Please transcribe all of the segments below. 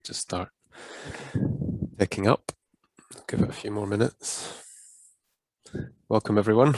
just start picking up. Give it a few more minutes. Welcome, everyone.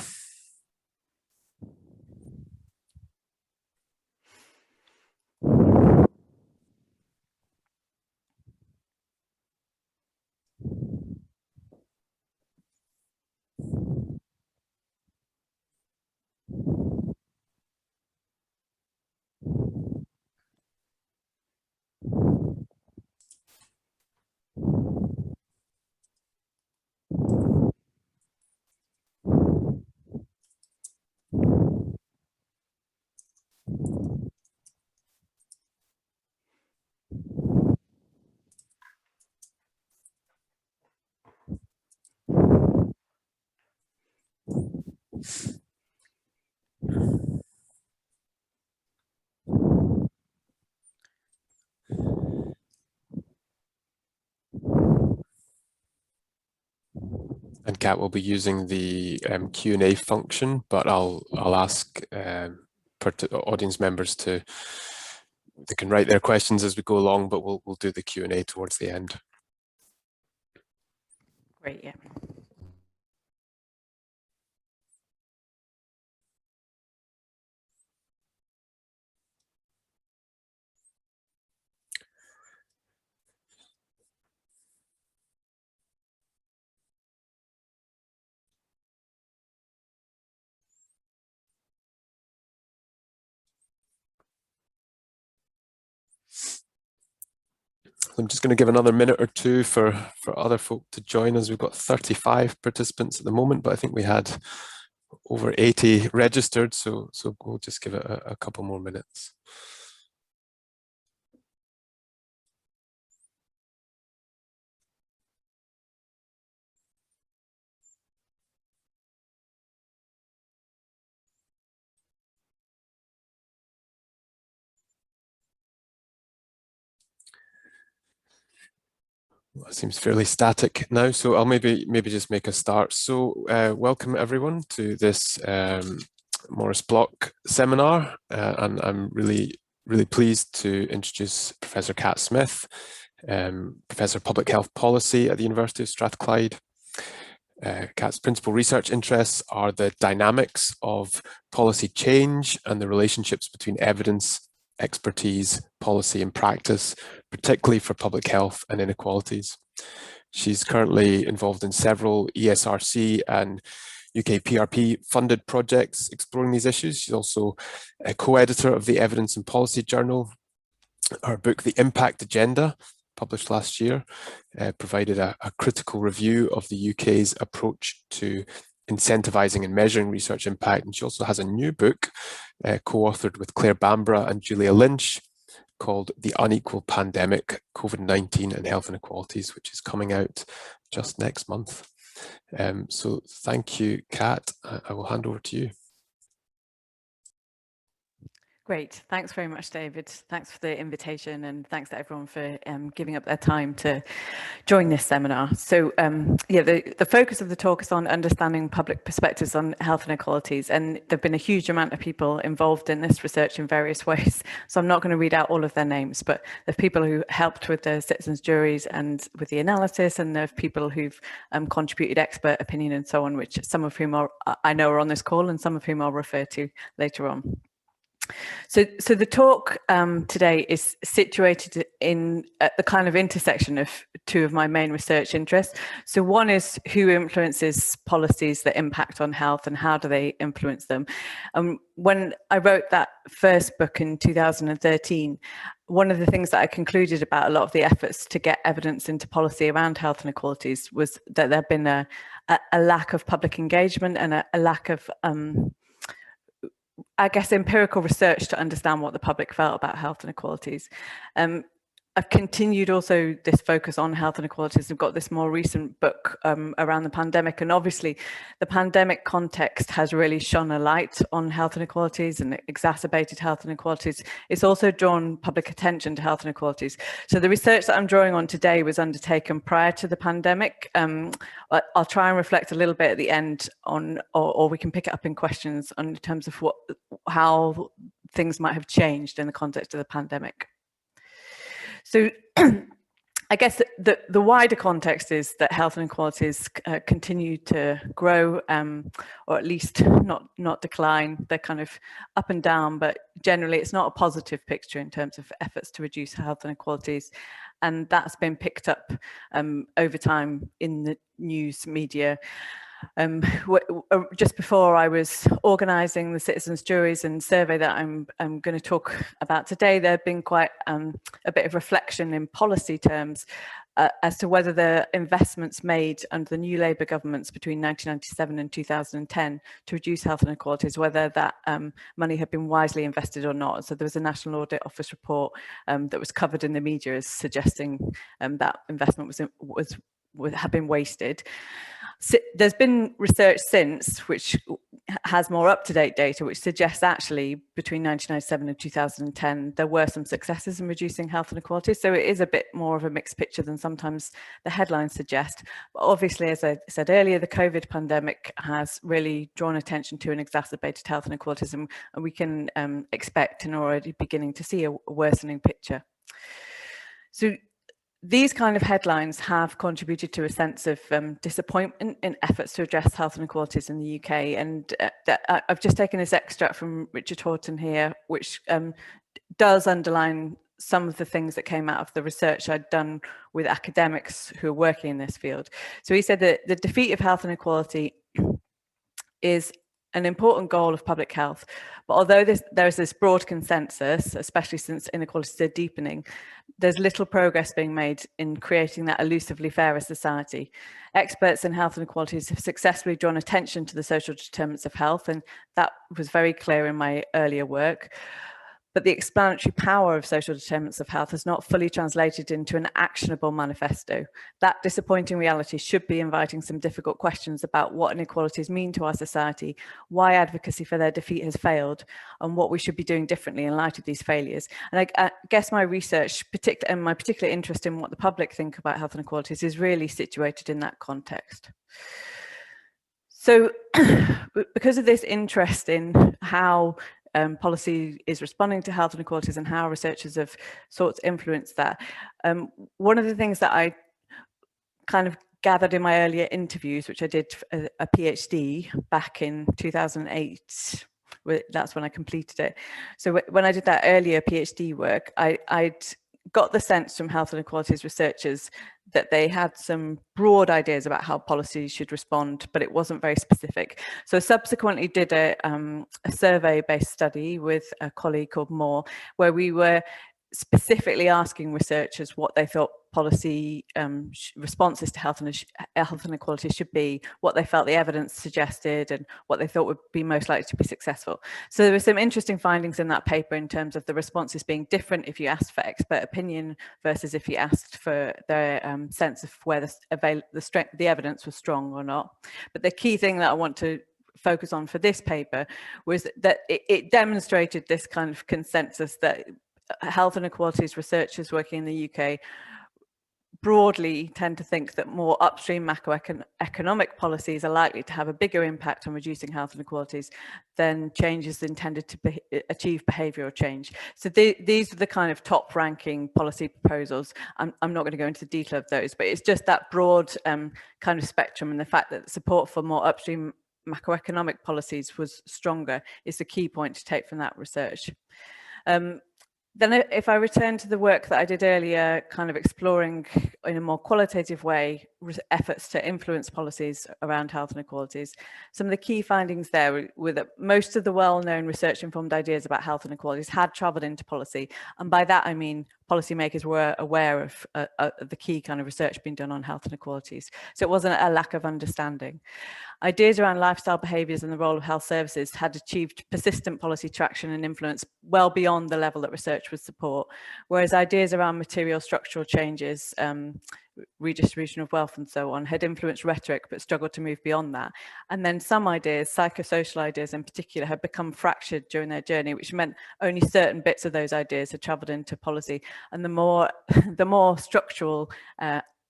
And Kat will be using the Q&A function, but I'll ask audience members they can write their questions as we go along, but we'll do the Q&A towards the end. Great, yeah. I'm just going to give another minute or two for other folk to join us. We've got 35 participants at the moment, but I think we had over 80 registered, so we'll just give it a couple more minutes. Well, it seems fairly static now, so I'll maybe just make a start. So welcome everyone to this Morris Block seminar, and I'm really pleased to introduce Professor Kat Smith, Professor of Public Health Policy at the University of Strathclyde. Kat's principal research interests are the dynamics of policy change and the relationships between evidence, expertise, policy and practice, particularly for public health and inequalities. She's currently involved in several ESRC and UK PRP funded projects exploring these issues. She's also a co-editor of the Evidence and Policy Journal. Her book, The Impact Agenda, published last year, provided a critical review of the UK's approach to incentivising and measuring research impact. And she also has a new book co-authored with Claire Bambra and Julia Lynch called The Unequal Pandemic, COVID-19 and Health Inequalities, which is coming out just next month. So thank you, Kat. I will hand over to you. Great. Thanks very much, David. Thanks for the invitation, and thanks to everyone for giving up their time to join this seminar. So yeah, the focus of the talk is on understanding public perspectives on health inequalities, and there have been a huge amount of people involved in this research in various ways. So I'm not going to read out all of their names, but there's people who helped with the citizens' juries and with the analysis, and there are people who've contributed expert opinion and so on, which some of whom I know are on this call and some of whom I'll refer to later on. So the talk today is situated in at the kind of intersection of two of my main research interests. So one is who influences policies that impact on health and how do they influence them. When I wrote that first book in 2013, one of the things that I concluded about a lot of the efforts to get evidence into policy around health inequalities was that there had been a lack of public engagement and a lack of I guess empirical research to understand what the public felt about health inequalities. I've continued also this focus on health inequalities. I've got this more recent book around the pandemic, and obviously the pandemic context has really shone a light on health inequalities and exacerbated health inequalities. It's also drawn public attention to health inequalities. So the research that I'm drawing on today was undertaken prior to the pandemic. I'll try and reflect a little bit at the end on, or we can pick it up in questions in terms of how things might have changed in the context of the pandemic. So I guess the wider context is that health inequalities continue to grow, or at least not decline. They're kind of up and down, but generally it's not a positive picture in terms of efforts to reduce health inequalities. And that's been picked up over time in the news media. Just before I was organising the citizens' juries and survey that I'm going to talk about today, there had been quite a bit of reflection in policy terms as to whether the investments made under the new Labour governments between 1997 and 2010 to reduce health inequalities, whether that money had been wisely invested or not. So there was a National Audit Office report that was covered in the media as suggesting that investment had been wasted. So there's been research since which has more up-to-date data which suggests actually between 1997 and 2010 there were some successes in reducing health inequalities. So it is a bit more of a mixed picture than sometimes the headlines suggest. But obviously, as I said earlier, the COVID pandemic has really drawn attention to and exacerbated health inequalities, and we can expect and already beginning to see a worsening picture. So these kind of headlines have contributed to a sense of disappointment in efforts to address health inequalities in the UK. And I've just taken this extract from Richard Horton here, which does underline some of the things that came out of the research I'd done with academics who are working in this field. So he said that the defeat of health inequality is an important goal of public health. But although there is this broad consensus, especially since inequalities are deepening, there's little progress being made in creating that elusively fairer society. Experts in health inequalities have successfully drawn attention to the social determinants of health, and that was very clear in my earlier work. But the explanatory power of social determinants of health has not fully translated into an actionable manifesto. That disappointing reality should be inviting some difficult questions about what inequalities mean to our society, why advocacy for their defeat has failed, and what we should be doing differently in light of these failures. And I guess my research, and my particular interest in what the public think about health inequalities, is really situated in that context. So because of this interest in how policy is responding to health inequalities and how researchers have sought to influence that, one of the things that I kind of gathered in my earlier interviews, which I did a PhD back in 2008, that's when I completed it. So when I did that earlier PhD work, I'd got the sense from health inequalities researchers that they had some broad ideas about how policy should respond, but it wasn't very specific. So subsequently did a survey-based study with a colleague called Moore, where we were specifically asking researchers what they thought policy responses to health inequality should be, what they felt the evidence suggested, and what they thought would be most likely to be successful. So there were some interesting findings in that paper in terms of the responses being different if you asked for expert opinion versus if you asked for their sense of where the evidence was strong or not. But the key thing that I want to focus on for this paper was that it demonstrated this kind of consensus that health inequalities researchers working in the UK broadly tend to think that more upstream macroeconomic policies are likely to have a bigger impact on reducing health inequalities than changes intended to achieve behavioural change. So these are the kind of top ranking policy proposals. I'm not going to go into the detail of those, but it's just that broad kind of spectrum, and the fact that support for more upstream macroeconomic policies was stronger is the key point to take from that research. Then if I return to the work that I did earlier, kind of exploring in a more qualitative way efforts to influence policies around health inequalities, some of the key findings there were that most of the well-known research-informed ideas about health inequalities had travelled into policy. And by that, I mean policymakers were aware of the key kind of research being done on health inequalities. So it wasn't a lack of understanding. Ideas around lifestyle behaviours and the role of health services had achieved persistent policy traction and influence well beyond the level that research would support, whereas ideas around material structural changes, redistribution of wealth and so on, had influenced rhetoric but struggled to move beyond that. And then some ideas, psychosocial ideas in particular, had become fractured during their journey, which meant only certain bits of those ideas had travelled into policy, and the more structural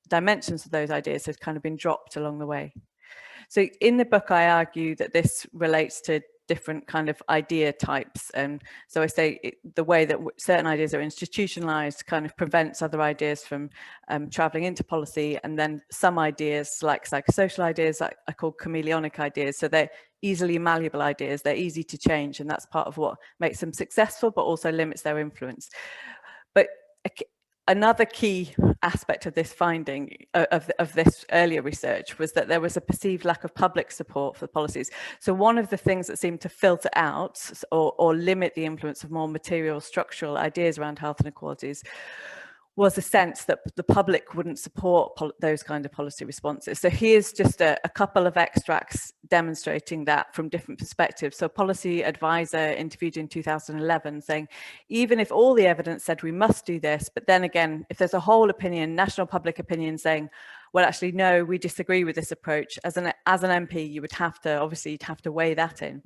dimensions of those ideas had kind of been dropped along the way. So in the book, I argue that this relates to different kind of idea types. And so I say the way that certain ideas are institutionalized kind of prevents other ideas from traveling into policy. And then some ideas, like psychosocial ideas, I call chameleonic ideas. So they're easily malleable ideas, they're easy to change, and that's part of what makes them successful, but also limits their influence. But another key aspect of this finding, of this earlier research, was that there was a perceived lack of public support for policies. So one of the things that seemed to filter out or limit the influence of more material structural ideas around health inequalities was a sense that the public wouldn't support those kind of policy responses. So here's just a couple of extracts demonstrating that from different perspectives. So a policy advisor interviewed in 2011 saying, even if all the evidence said we must do this, but then again, if there's a whole opinion, national public opinion saying, well, actually, no, we disagree with this approach, as an MP, you would have to, obviously, you'd have to weigh that in.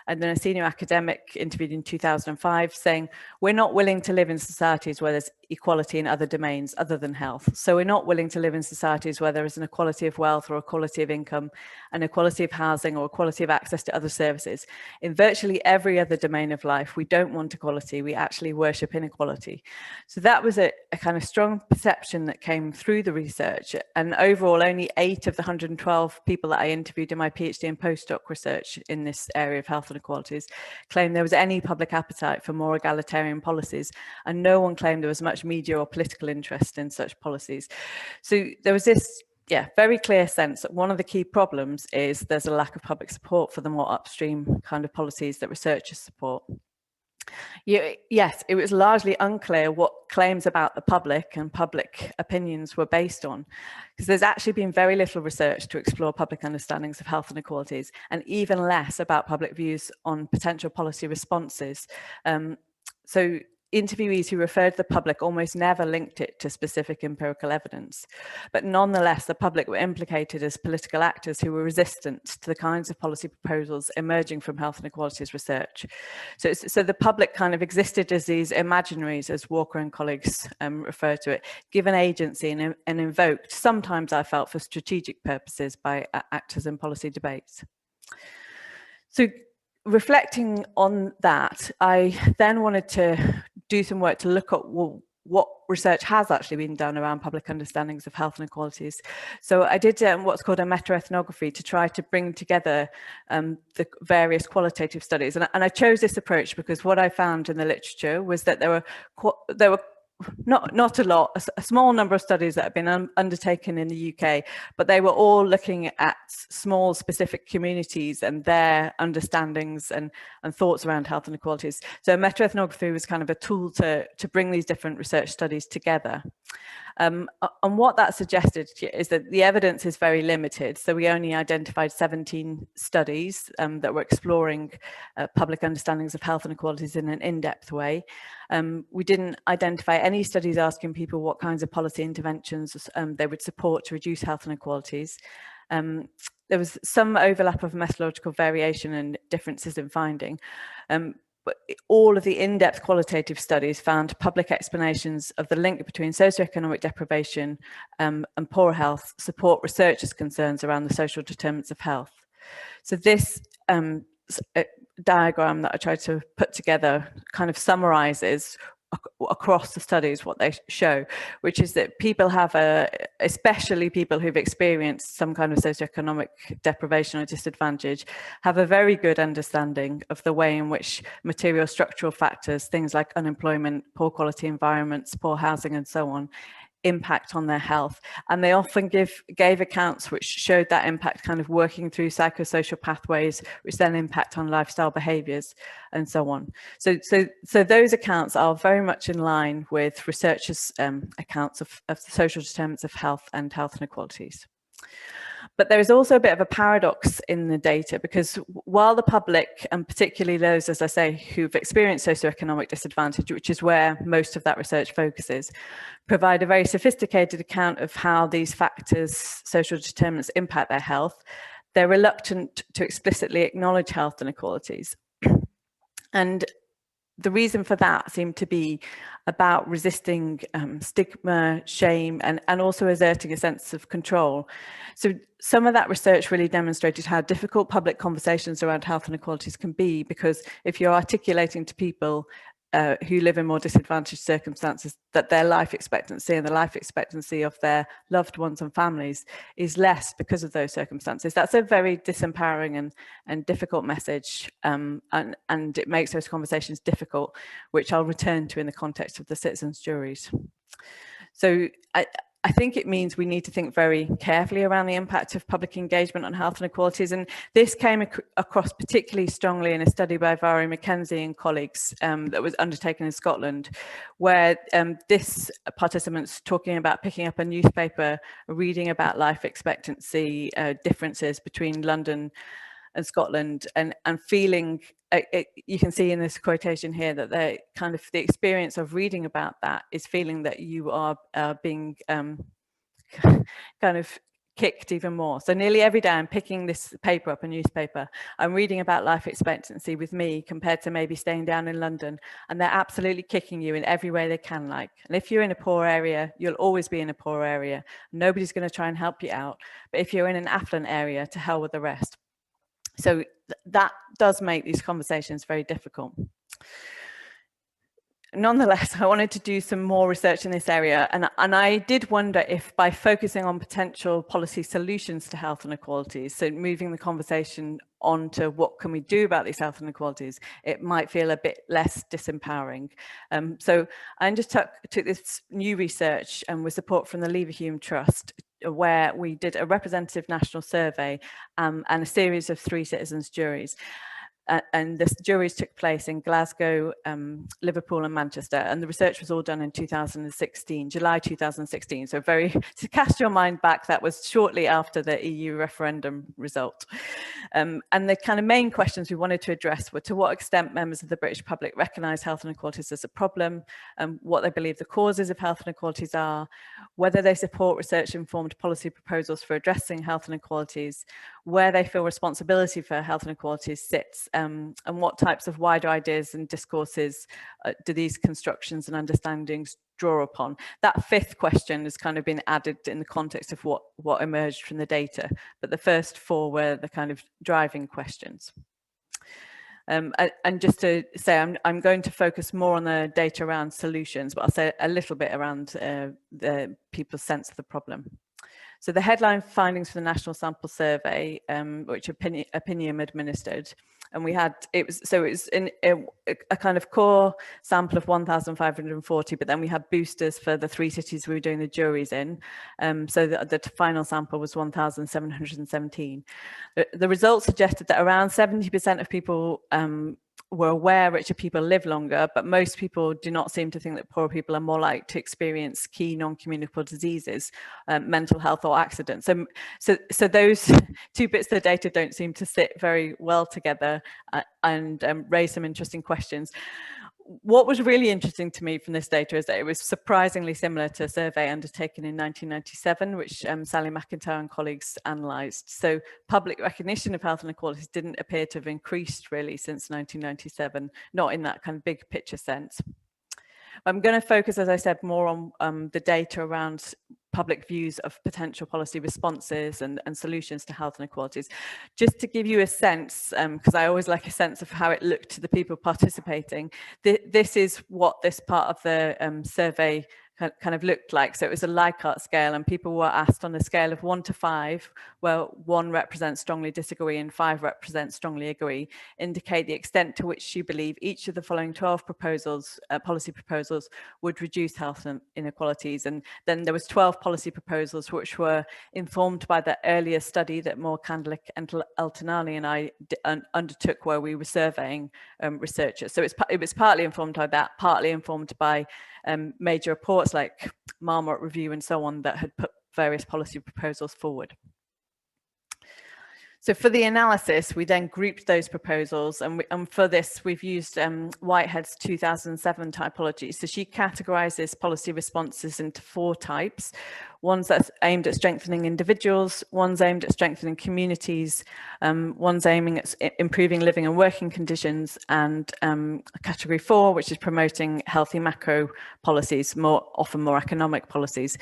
And then a senior academic interviewed in 2005 saying, we're not willing to live in societies where there's equality in other domains other than health. So we're not willing to live in societies where there is an equality of wealth or equality of income, an equality of housing or equality of access to other services. In virtually every other domain of life, we don't want equality, we actually worship inequality. So that was a kind of strong perception that came through the research. And overall, only 8 of the 112 people that I interviewed in my PhD and postdoc research in this area of health inequalities claimed there was any public appetite for more egalitarian policies, and no one claimed there was much media or political interest in such policies. So there was this very clear sense that one of the key problems is there's a lack of public support for the more upstream kind of policies that researchers support. Yes, it was largely unclear what claims about the public and public opinions were based on, because there's actually been very little research to explore public understandings of health inequalities, and even less about public views on potential policy responses. So interviewees who referred to the public almost never linked it to specific empirical evidence. But nonetheless, the public were implicated as political actors who were resistant to the kinds of policy proposals emerging from health inequalities research. So the public kind of existed as these imaginaries, as Walker and colleagues refer to it, given agency and invoked, sometimes I felt for strategic purposes, by actors in policy debates. So reflecting on that, I then wanted to do some work to look at what research has actually been done around public understandings of health inequalities. So I did what's called a meta-ethnography to try to bring together the various qualitative studies. And I chose this approach because what I found in the literature was that there were not a lot, a small number of studies that have been undertaken in the UK, but they were all looking at small specific communities and their understandings and thoughts around health inequalities. So meta-ethnography was kind of a tool to bring these different research studies together. And what that suggested is that the evidence is very limited. So we only identified 17 studies that were exploring public understandings of health inequalities in an in-depth way. We didn't identify any studies asking people what kinds of policy interventions they would support to reduce health inequalities. There was some overlap of methodological variation and differences in finding. But all of the in-depth qualitative studies found public explanations of the link between socioeconomic deprivation and poor health support researchers' concerns around the social determinants of health. So this diagram that I tried to put together kind of summarizes across the studies what they show, which is that people have especially people who've experienced some kind of socioeconomic deprivation or disadvantage, have a very good understanding of the way in which material structural factors, things like unemployment, poor quality environments, poor housing and so on, impact on their health. And they often gave accounts which showed that impact kind of working through psychosocial pathways, which then impact on lifestyle behaviors and so on. So those accounts are very much in line with researchers' accounts of the social determinants of health and health inequalities. But there is also a bit of a paradox in the data, because while the public, and particularly those, as I say, who've experienced socioeconomic disadvantage, which is where most of that research focuses, provide a very sophisticated account of how these factors, social determinants, impact their health, they're reluctant to explicitly acknowledge health inequalities. And the reason for that seemed to be about resisting stigma, shame, and also asserting a sense of control. So some of that research really demonstrated how difficult public conversations around health inequalities can be, because if you're articulating to people who live in more disadvantaged circumstances that their life expectancy and the life expectancy of their loved ones and families is less because of those circumstances, that's a very disempowering and difficult message, and it makes those conversations difficult, which I'll return to in the context of the citizens' juries. So I think it means we need to think very carefully around the impact of public engagement on health inequalities. And this came across particularly strongly in a study by Valerie McKenzie and colleagues that was undertaken in Scotland, where this participants talking about picking up a newspaper, reading about life expectancy differences between London and Scotland, and feeling, you can see in this quotation here that they kind of, the experience of reading about that is feeling that you are being kind of kicked even more. So nearly every day I'm picking this paper up, a newspaper, I'm reading about life expectancy with me compared to maybe staying down in London, and they're absolutely kicking you in every way they can. Like, and if you're in a poor area, you'll always be in a poor area. Nobody's going to try and help you out. But if you're in an affluent area, to hell with the rest. So that does make these conversations very difficult. Nonetheless, I wanted to do some more research in this area, and I did wonder if by focusing on potential policy solutions to health inequalities, so moving the conversation on to what can we do about these health inequalities, it might feel a bit less disempowering. So I just took this new research and with support from the Leverhulme Trust, where we did a representative national survey and a series of 3 citizens' juries. And the juries took place in Glasgow, Liverpool and Manchester, and the research was all done in 2016, July 2016. So to cast your mind back, that was shortly after the EU referendum result. And the kind of main questions we wanted to address were to what extent members of the British public recognise health inequalities as a problem, what they believe the causes of health inequalities are, whether they support research-informed policy proposals for addressing health inequalities, where they feel responsibility for health inequalities sits, and what types of wider ideas and discourses do these constructions and understandings draw upon. That 5th question has kind of been added in the context of what emerged from the data, but the first 4 were the kind of driving questions. And just to say, I'm going to focus more on the data around solutions, but I'll say a little bit around the people's sense of the problem. So the headline findings for the National Sample Survey, which Opinium administered, and we had, it was in a kind of core sample of 1,540, but then we had boosters for the 3 cities we were doing the juries in. So the final sample was 1,717. The results suggested that around 70% of people were aware richer people live longer, but most people do not seem to think that poor people are more likely to experience key non-communicable diseases, mental health or accidents. So those 2 bits of the data don't seem to sit very well together and raise some interesting questions. What was really interesting to me from this data is that it was surprisingly similar to a survey undertaken in 1997, which Sally McIntyre and colleagues analysed. So public recognition of health inequalities didn't appear to have increased really since 1997, not in that kind of big picture sense. I'm going to focus, as I said, more on the data around public views of potential policy responses and solutions to health inequalities. Just to give you a sense, because I always like a sense of how it looked to the people participating, this is what this part of the survey kind of looked like. So it was a Likert scale, and people were asked on a scale of 1 to 5, where 1 represents strongly disagree and 5 represents strongly agree, indicate the extent to which you believe each of the following 12 proposals, policy proposals, would reduce health inequalities. And then there was 12 policy proposals which were informed by the earlier study that Moore Candlick and Eltonani and I undertook, where we were surveying researchers. So it was partly informed by that, partly informed by major reports like Marmot Review and so on that had put various policy proposals forward. So for the analysis, we then grouped those proposals, and for this, we've used Whitehead's 2007 typology. So she categorizes policy responses into 4 types. One's that's aimed at strengthening individuals, one's aimed at strengthening communities, one's aiming at improving living and working conditions, and category 4, which is promoting healthy macro policies, often more economic policies.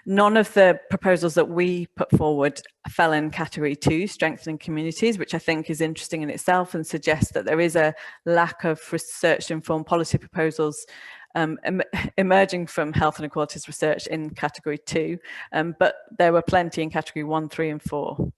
None of the proposals that we put forward fell in category 2, strengthening communities, which I think is interesting in itself and suggests that there is a lack of research-informed policy proposals emerging from health and equalities research in category 2, but there were plenty in category 1, 3 and 4.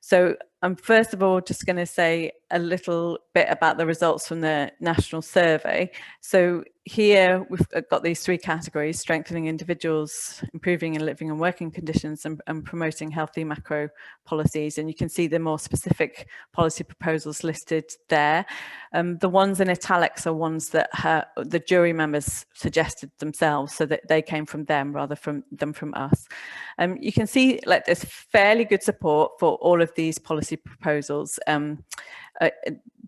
So I'm first of all just going to say a little bit about the results from the national survey. So here we've got these 3 categories: strengthening individuals, improving living and working conditions, and promoting healthy macro policies. And you can see the more specific policy proposals listed there. The ones in italics are ones that the jury members suggested themselves, so that they came from them rather than from us. You can see like there's fairly good support for all of these policy proposals.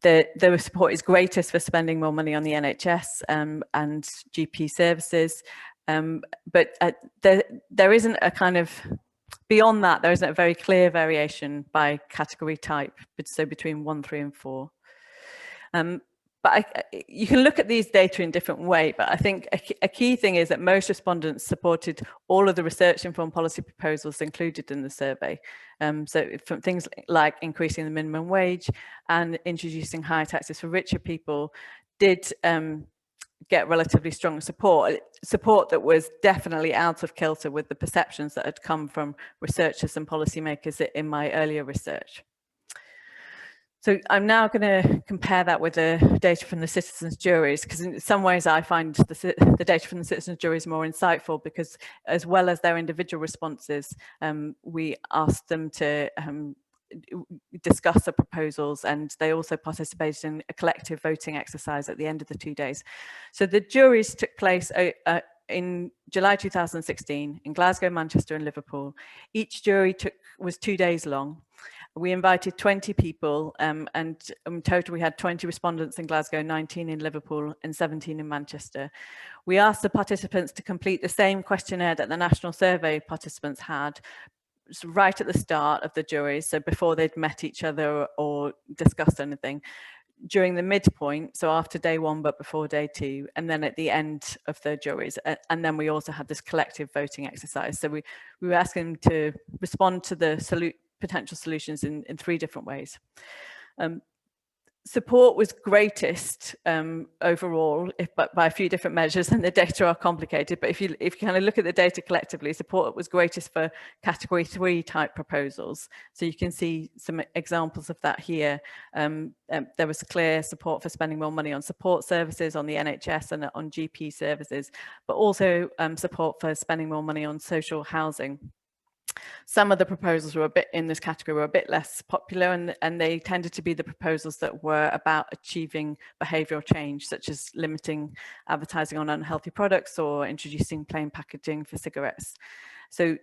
The support is greatest for spending more money on the NHS and GP services, but there isn't a kind of, beyond that, there isn't a very clear variation by category type, so between 1, 3 and 4. But you can look at these data in different ways, but I think a key thing is that most respondents supported all of the research-informed policy proposals included in the survey. So from things like increasing the minimum wage and introducing higher taxes for richer people did get relatively strong support that was definitely out of kilter with the perceptions that had come from researchers and policymakers in my earlier research. So I'm now going to compare that with the data from the citizens' juries, because in some ways I find the data from the citizens' juries more insightful, because as well as their individual responses, we asked them to discuss the proposals, and they also participated in a collective voting exercise at the end of the 2 days. So the juries took place in July 2016 in Glasgow, Manchester and Liverpool. Each jury was 2 days long. We invited 20 people, and in total we had 20 respondents in Glasgow, 19 in Liverpool and 17 in Manchester. We asked the participants to complete the same questionnaire that the national survey participants had right at the start of the juries, so before they'd met each other or discussed anything, during the midpoint, so after day 1 but before day 2, and then at the end of the juries. And then we also had this collective voting exercise. So we were asking them to respond to the potential solutions in 3 different ways. Support was greatest overall, but by a few different measures, and the data are complicated. But if you kind of look at the data collectively, support was greatest for category 3 type proposals. So you can see some examples of that here. There was clear support for spending more money on support services, on the NHS and on GP services, but also support for spending more money on social housing. Some of the proposals were in this category were a bit less popular, and they tended to be the proposals that were about achieving behavioural change, such as limiting advertising on unhealthy products or introducing plain packaging for cigarettes. So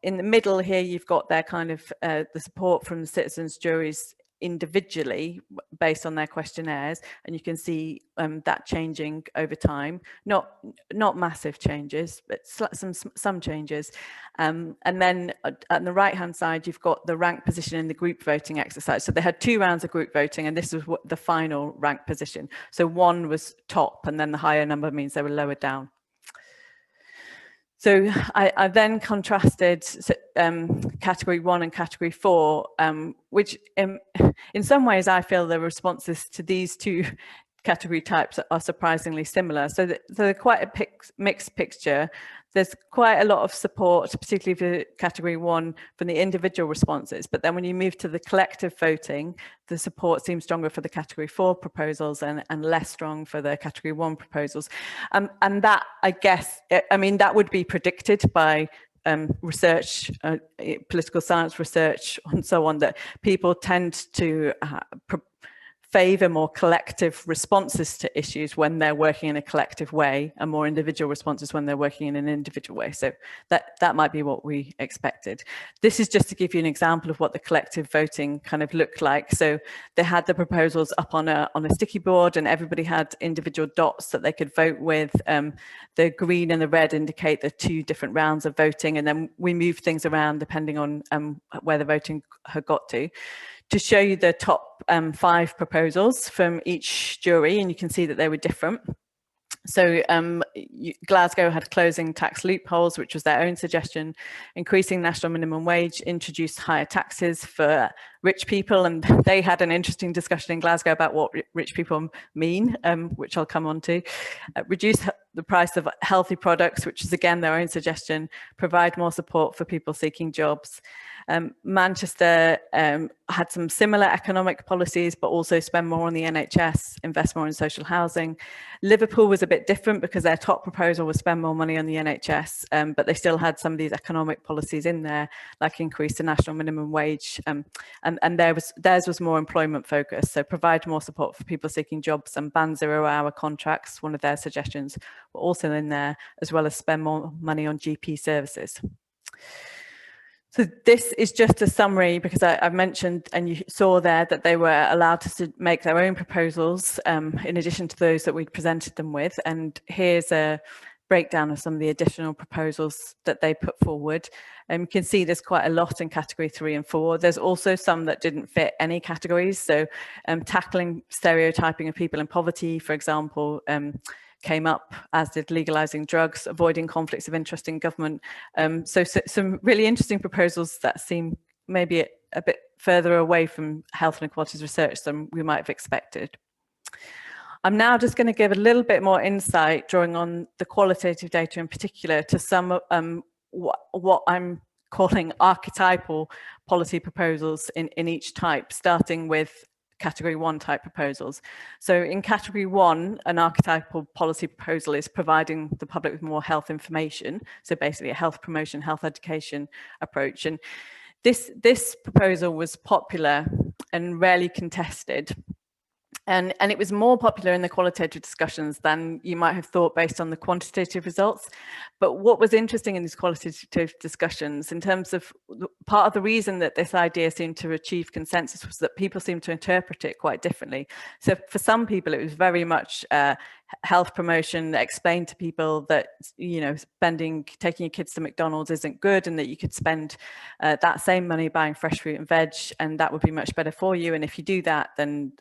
in the middle here, you've got their kind of the support from the citizens' juries individually based on their questionnaires, and you can see that changing over time. Not massive changes, but some changes. And then on the right hand side, you've got the rank position in the group voting exercise. So they had 2 rounds of group voting, and this was the final rank position. So 1 was top, and then the higher number means they were lower down. So I then contrasted category 1 and category 4, which in some ways I feel the responses to these 2 category types are surprisingly similar. So they're quite a mixed picture. There's quite a lot of support, particularly for category 1, from the individual responses. But then when you move to the collective voting, the support seems stronger for the category 4 proposals and less strong for the category 1 proposals. And that, I guess, I mean, that would be predicted by research, political science research and so on, that people tend to favour more collective responses to issues when they're working in a collective way, and more individual responses when they're working in an individual way. So that might be what we expected. This is just to give you an example of what the collective voting kind of looked like. So they had the proposals up on a sticky board, and everybody had individual dots that they could vote with. The green and the red indicate the 2 different rounds of voting, and then we moved things around depending on where the voting had got to show you the top 5 proposals from each jury, and you can see that they were different. So Glasgow had closing tax loopholes, which was their own suggestion, increasing national minimum wage, introduced higher taxes for rich people, and they had an interesting discussion in Glasgow about what rich people mean, which I'll come on to. Reduce the price of healthy products, which is again their own suggestion, provide more support for people seeking jobs. Manchester had some similar economic policies, but also spend more on the NHS, invest more in social housing. Liverpool was a bit different because their top proposal was spend more money on the NHS, but they still had some of these economic policies in there, like increase the national minimum wage, and theirs was more employment focused. So provide more support for people seeking jobs, and ban 0-hour contracts, one of their suggestions, were also in there, as well as spend more money on GP services. So this is just a summary, because I've mentioned, and you saw there, that they were allowed to make their own proposals in addition to those that we'd presented them with. And here's a breakdown of some of the additional proposals that they put forward. You can see there's quite a lot in category 3 and 4. There's also some that didn't fit any categories. So tackling stereotyping of people in poverty, for example, came up, as did legalising drugs, avoiding conflicts of interest in government. So some really interesting proposals that seem maybe a bit further away from health and equalities research than we might have expected. I'm now just going to give a little bit more insight, drawing on the qualitative data in particular, to some what I'm calling archetypal policy proposals in each type, starting with category 1 type proposals. So in category 1, an archetypal policy proposal is providing the public with more health information. So basically a health promotion, health education approach. And this proposal was popular and rarely contested. And it was more popular in the qualitative discussions than you might have thought based on the quantitative results. But what was interesting in these qualitative discussions, in terms of part of the reason that this idea seemed to achieve consensus, was that people seemed to interpret it quite differently. So for some people, it was very much health promotion that explained to people that, you know, taking your kids to McDonald's isn't good, and that you could spend that same money buying fresh fruit and veg, and that would be much better for you. And if you do that, then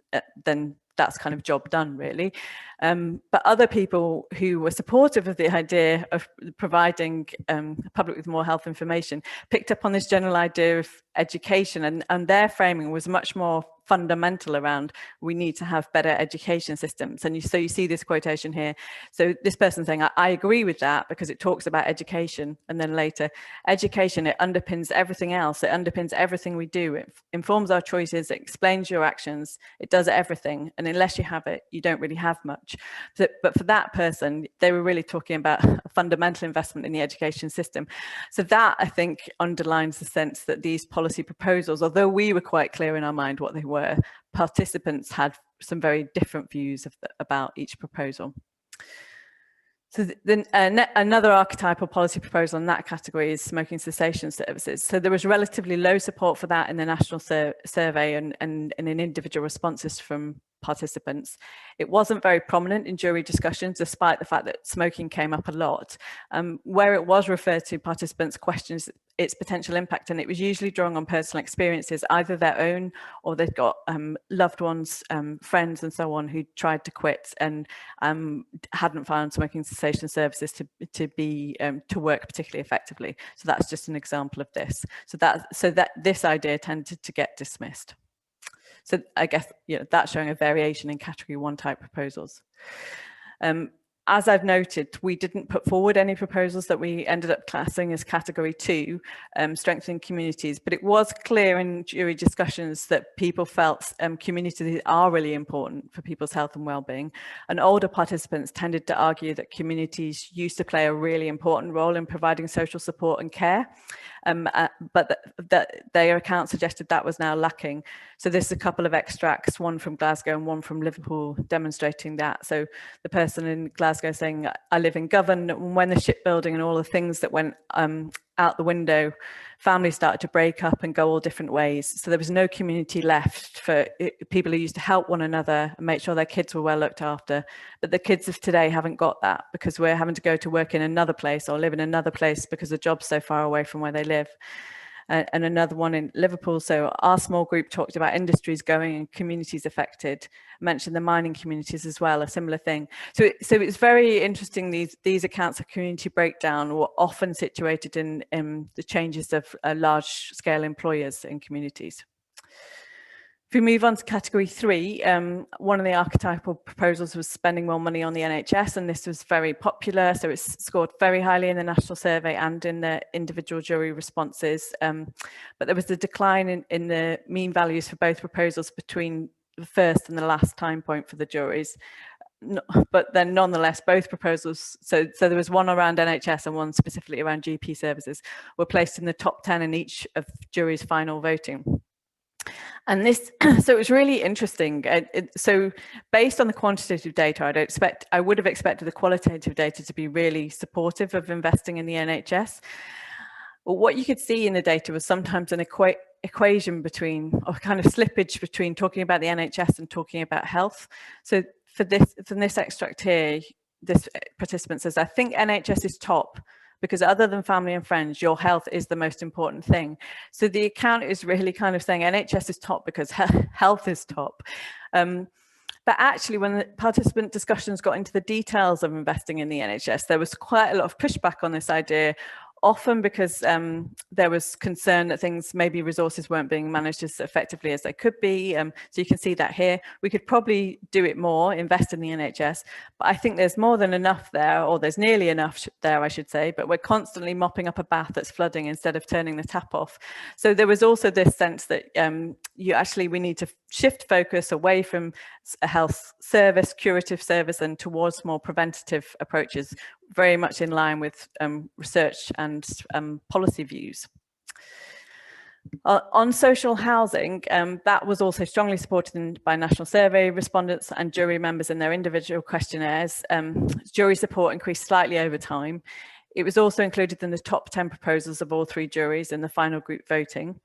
that's kind of job done, really. But other people who were supportive of the idea of providing the public with more health information picked up on this general idea of education, and their framing was much more fundamental around, we need to have better education systems. And so you see this quotation here. So this person saying, I agree with that, because it talks about education. And then later, education, it underpins everything else. It underpins everything we do. It informs our choices. It explains your actions. It does everything. And unless you have it, you don't really have much. But for that person, they were really talking about a fundamental investment in the education system. So that, I think, underlines the sense that these policy proposals, although we were quite clear in our mind what they were, participants had some very different views about each proposal. So then another archetypal policy proposal in that category is smoking cessation services. So there was relatively low support for that in the national survey and in individual responses from participants. It wasn't very prominent in jury discussions, despite the fact that smoking came up a lot. Where it was referred to, participants questioned its potential impact, and it was usually drawing on personal experiences, either their own or they've got loved ones, friends and so on, who tried to quit and hadn't found smoking cessation services to work particularly effectively. So that's just an example of this. So that this idea tended to get dismissed. So I guess, you know, that's showing a variation in category 1 type proposals. As I've noted, we didn't put forward any proposals that we ended up classing as category 2, strengthening communities, but it was clear in jury discussions that people felt communities are really important for people's health and well-being. And older participants tended to argue that communities used to play a really important role in providing social support and care. but that their account suggested that was now lacking. So there's a couple of extracts, one from Glasgow and one from Liverpool, demonstrating that. So the person in Glasgow saying, I live in Govan, when the shipbuilding and all the things that went out the window, families started to break up and go all different ways. So there was no community left for people who used to help one another and make sure their kids were well looked after. But the kids of today haven't got that, because we're having to go to work in another place or live in another place because the job's so far away from where they live. And another one in Liverpool. So our small group talked about industries going and communities affected, mentioned the mining communities as well, a similar thing. So it's very interesting, these accounts of community breakdown were often situated in the changes of large scale employers in communities. If we move on to category 3, one of the archetypal proposals was spending more money on the NHS, and this was very popular. So it's scored very highly in the national survey and in the individual jury responses. But there was a decline in the mean values for both proposals between the first and the last time point for the juries. But then nonetheless, both proposals, so there was one around NHS and one specifically around GP services, were placed in the top 10 in each of jury's final voting. And this, so it was really interesting. So based on the quantitative data, I would have expected the qualitative data to be really supportive of investing in the NHS. But what you could see in the data was sometimes an equation between, or kind of slippage between talking about the NHS and talking about health. So from this extract here, this participant says, I think NHS is top, because other than family and friends, your health is the most important thing. So the account is really kind of saying NHS is top because health is top. But actually, when the participant discussions got into the details of investing in the NHS, there was quite a lot of pushback on this idea, often because there was concern that maybe resources weren't being managed as effectively as they could be. So you can see that here. We could probably do it more, invest in the NHS, but I think there's more than enough there, or there's nearly enough there, I should say, but we're constantly mopping up a bath that's flooding instead of turning the tap off. So there was also this sense that we need to shift focus away from a health service, curative service, and towards more preventative approaches, very much in line with research and policy views. On social housing, that was also strongly supported by national survey respondents and jury members in their individual questionnaires. Jury support increased slightly over time. It was also included in the top 10 proposals of all 3 juries in the final group voting.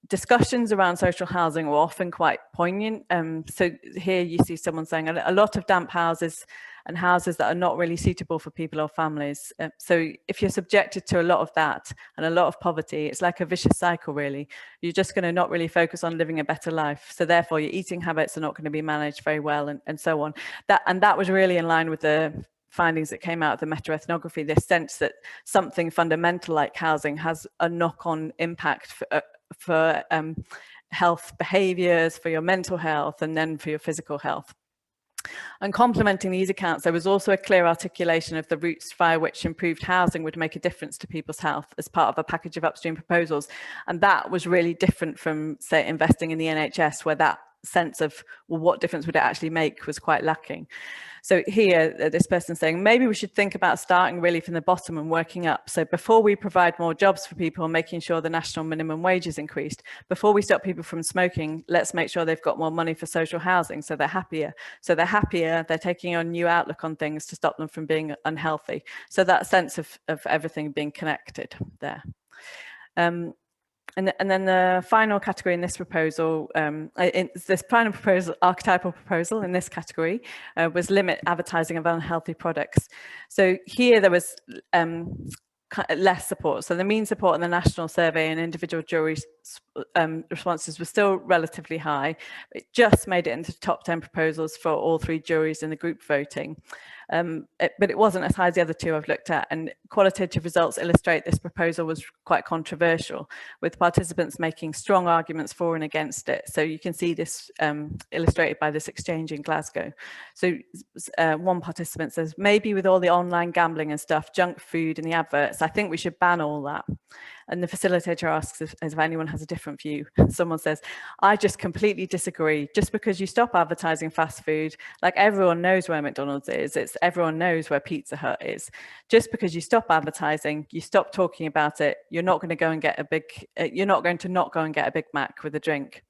Discussions around social housing were often quite poignant. So here you see someone saying a lot of damp houses and houses that are not really suitable for people or families. So if you're subjected to a lot of that and a lot of poverty, it's like a vicious cycle, really. You're just going to not really focus on living a better life. So therefore, your eating habits are not going to be managed very well, and so on. That was really in line with the findings that came out of the meta-ethnography, this sense that something fundamental like housing has a knock-on impact for health behaviours, for your mental health, and then for your physical health. And complementing these accounts, there was also a clear articulation of the routes via which improved housing would make a difference to people's health as part of a package of upstream proposals. And that was really different from, say, investing in the NHS, where that sense of, well, what difference would it actually make was quite lacking. So here, this person saying, maybe we should think about starting really from the bottom and working up. So before we provide more jobs for people, making sure the national minimum wage is increased, before we stop people from smoking, let's make sure they've got more money for social housing so they're happier. So they're happier, they're taking on a new outlook on things to stop them from being unhealthy. So that sense of everything being connected there. And then the final category in this proposal, this final proposal, archetypal proposal in this category, was limit advertising of unhealthy products. So here there was less support. So the mean support in the national survey and individual jury responses was still relatively high. It just made it into the top 10 proposals for all 3 juries in the group voting. But it wasn't as high as the other 2 I've looked at, and qualitative results illustrate this proposal was quite controversial, with participants making strong arguments for and against it. So you can see this illustrated by this exchange in Glasgow. So one participant says, maybe with all the online gambling and stuff, junk food and the adverts, I think we should ban all that. And the facilitator asks if anyone has a different view. Someone says, I just completely disagree. Just because you stop advertising fast food, like everyone knows where McDonald's is, everyone knows where Pizza Hut is. Just because you stop advertising, you stop talking about it, you're not going to go and get a big, you're not going to not go and get a Big Mac with a drink.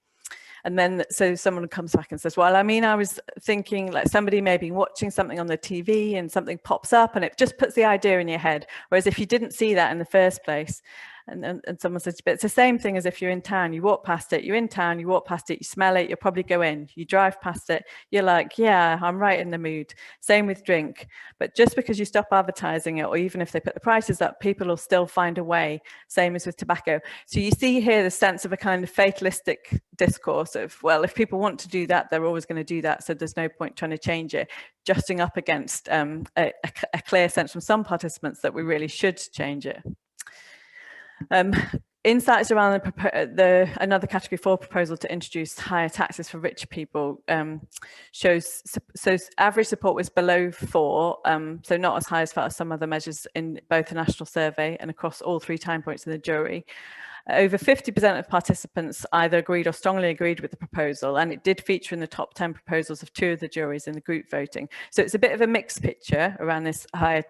And then, so someone comes back and says, well, I mean, I was thinking like somebody may be watching something on the TV and something pops up and it just puts the idea in your head. Whereas if you didn't see that in the first place, and someone says, but it's the same thing as if you're in town, you walk past it, you're in town, you walk past it, you smell it, you'll probably go in, you drive past it, you're like, yeah, I'm right in the mood. Same with drink. But just because you stop advertising it, or even if they put the prices up, people will still find a way, same as with tobacco. So you see here the sense of a kind of fatalistic discourse of, well, if people want to do that, they're always going to do that, so there's no point trying to change it, justing up against a clear sense from some participants that we really should change it. Insights around another category 4 proposal to introduce higher taxes for richer people shows, so average support was below 4, so not as high as some other measures in both the national survey and across all 3 time points in the jury. Over 50% of participants either agreed or strongly agreed with the proposal, and it did feature in the top 10 proposals of 2 of the juries in the group voting. So it's a bit of a mixed picture around this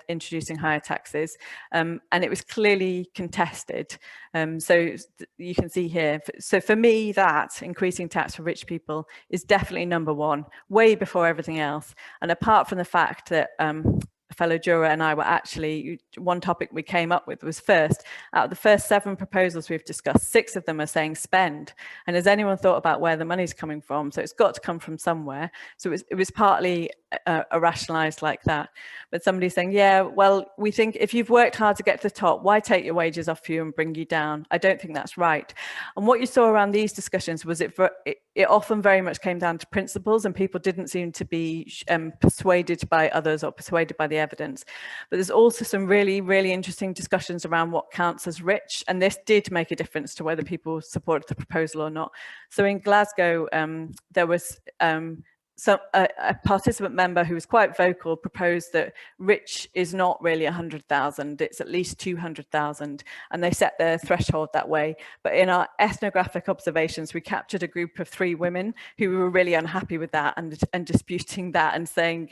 introducing higher taxes, and it was clearly contested. So you can see here, so for me, that increasing tax for rich people is definitely number 1, way before everything else. And apart from the fact that a fellow juror and I were actually, one topic we came up with was first, out of the first 7 proposals we've discussed, 6 of them are saying spend. And has anyone thought about where the money's coming from? So it's got to come from somewhere. So it was partly rationalized like that. But somebody's saying, yeah, well, we think if you've worked hard to get to the top, why take your wages off you and bring you down? I don't think that's right. And what you saw around these discussions was it often very much came down to principles, and people didn't seem to be persuaded by others or persuaded by the evidence. But there's also some really, really interesting discussions around what counts as rich, and this did make a difference to whether people supported the proposal or not. So in Glasgow, there was a participant member who was quite vocal proposed that rich is not really 100,000, it's at least 200,000, and they set their threshold that way. But in our ethnographic observations, we captured a group of 3 women who were really unhappy with that and disputing that and saying,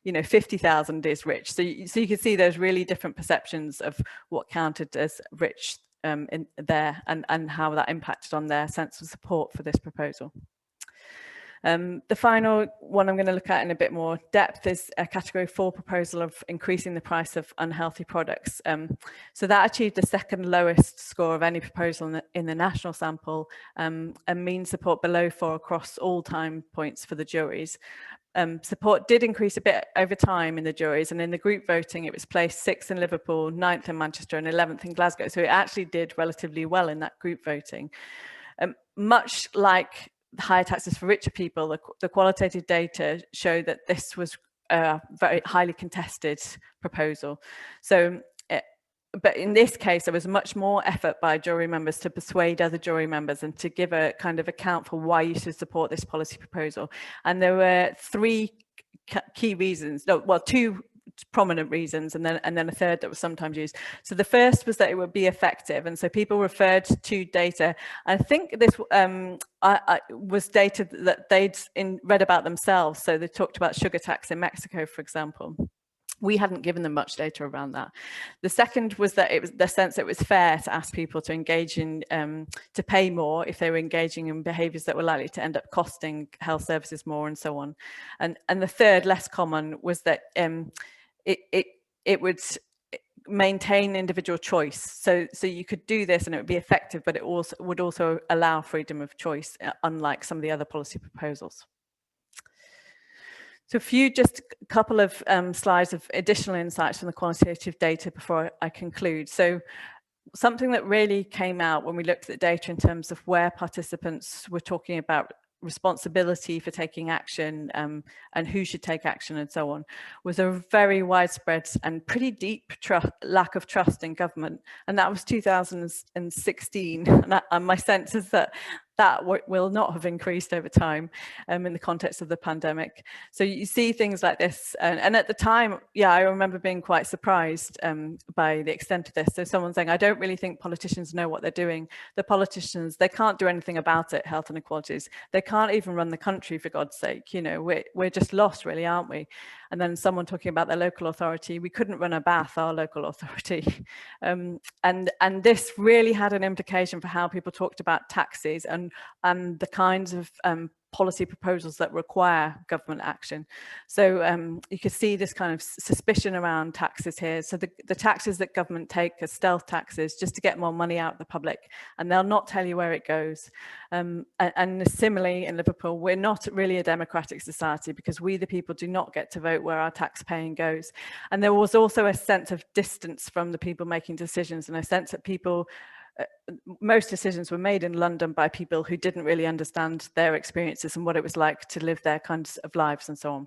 you know, 50,000 is rich. So you can see there's really different perceptions of what counted as rich in there, and how that impacted on their sense of support for this proposal. The final one I'm going to look at in a bit more depth is a category 4 proposal of increasing the price of unhealthy products. So that achieved the 2nd lowest score of any proposal in the national sample, and mean support below 4 across all time points for the juries. Support did increase a bit over time in the juries, and in the group voting it was placed 6th in Liverpool, 9th in Manchester and 11th in Glasgow. So it actually did relatively well in that group voting. Much like higher taxes for richer people, the qualitative data show that this was a very highly contested proposal. So, but in this case, there was much more effort by jury members to persuade other jury members and to give a kind of account for why you should support this policy proposal. And there were 3 key reasons, no, well, 2 prominent reasons, and then a 3rd that was sometimes used. So the first was that it would be effective, and so people referred to data. I think this was data that they'd read about themselves. So they talked about sugar tax in Mexico, for example. We hadn't given them much data around that. The second was that it was the sense that it was fair to ask people to engage in, to pay more if they were engaging in behaviours that were likely to end up costing health services more, and so on. And the third, less common, was that it would maintain individual choice. So you could do this and it would be effective, but it also would allow freedom of choice, unlike some of the other policy proposals. So just a couple of slides of additional insights from the quantitative data before I conclude. So something that really came out when we looked at the data in terms of where participants were talking about responsibility for taking action, and who should take action and so on, was a very widespread and pretty deep lack of trust in government. And that was 2016. And my sense is that that will not have increased over time in the context of the pandemic. So you see things like this, and at the time, yeah, I remember being quite surprised by the extent of this. So someone saying, I don't really think politicians know what they're doing. The politicians, they can't do anything about it, health inequalities. They can't even run the country, for God's sake. You know, we're just lost, really, aren't we? And then someone talking about their local authority, we couldn't run a bath, our local authority. And this really had an implication for how people talked about taxes and the kinds of policy proposals that require government action. So you could see this kind of suspicion around taxes here. So the taxes that government take are stealth taxes just to get more money out of the public, and they'll not tell you where it goes. And similarly in Liverpool, we're not really a democratic society because we, the people, do not get to vote where our tax paying goes. And there was also a sense of distance from the people making decisions, and a sense that people, most decisions were made in London by people who didn't really understand their experiences and what it was like to live their kinds of lives and so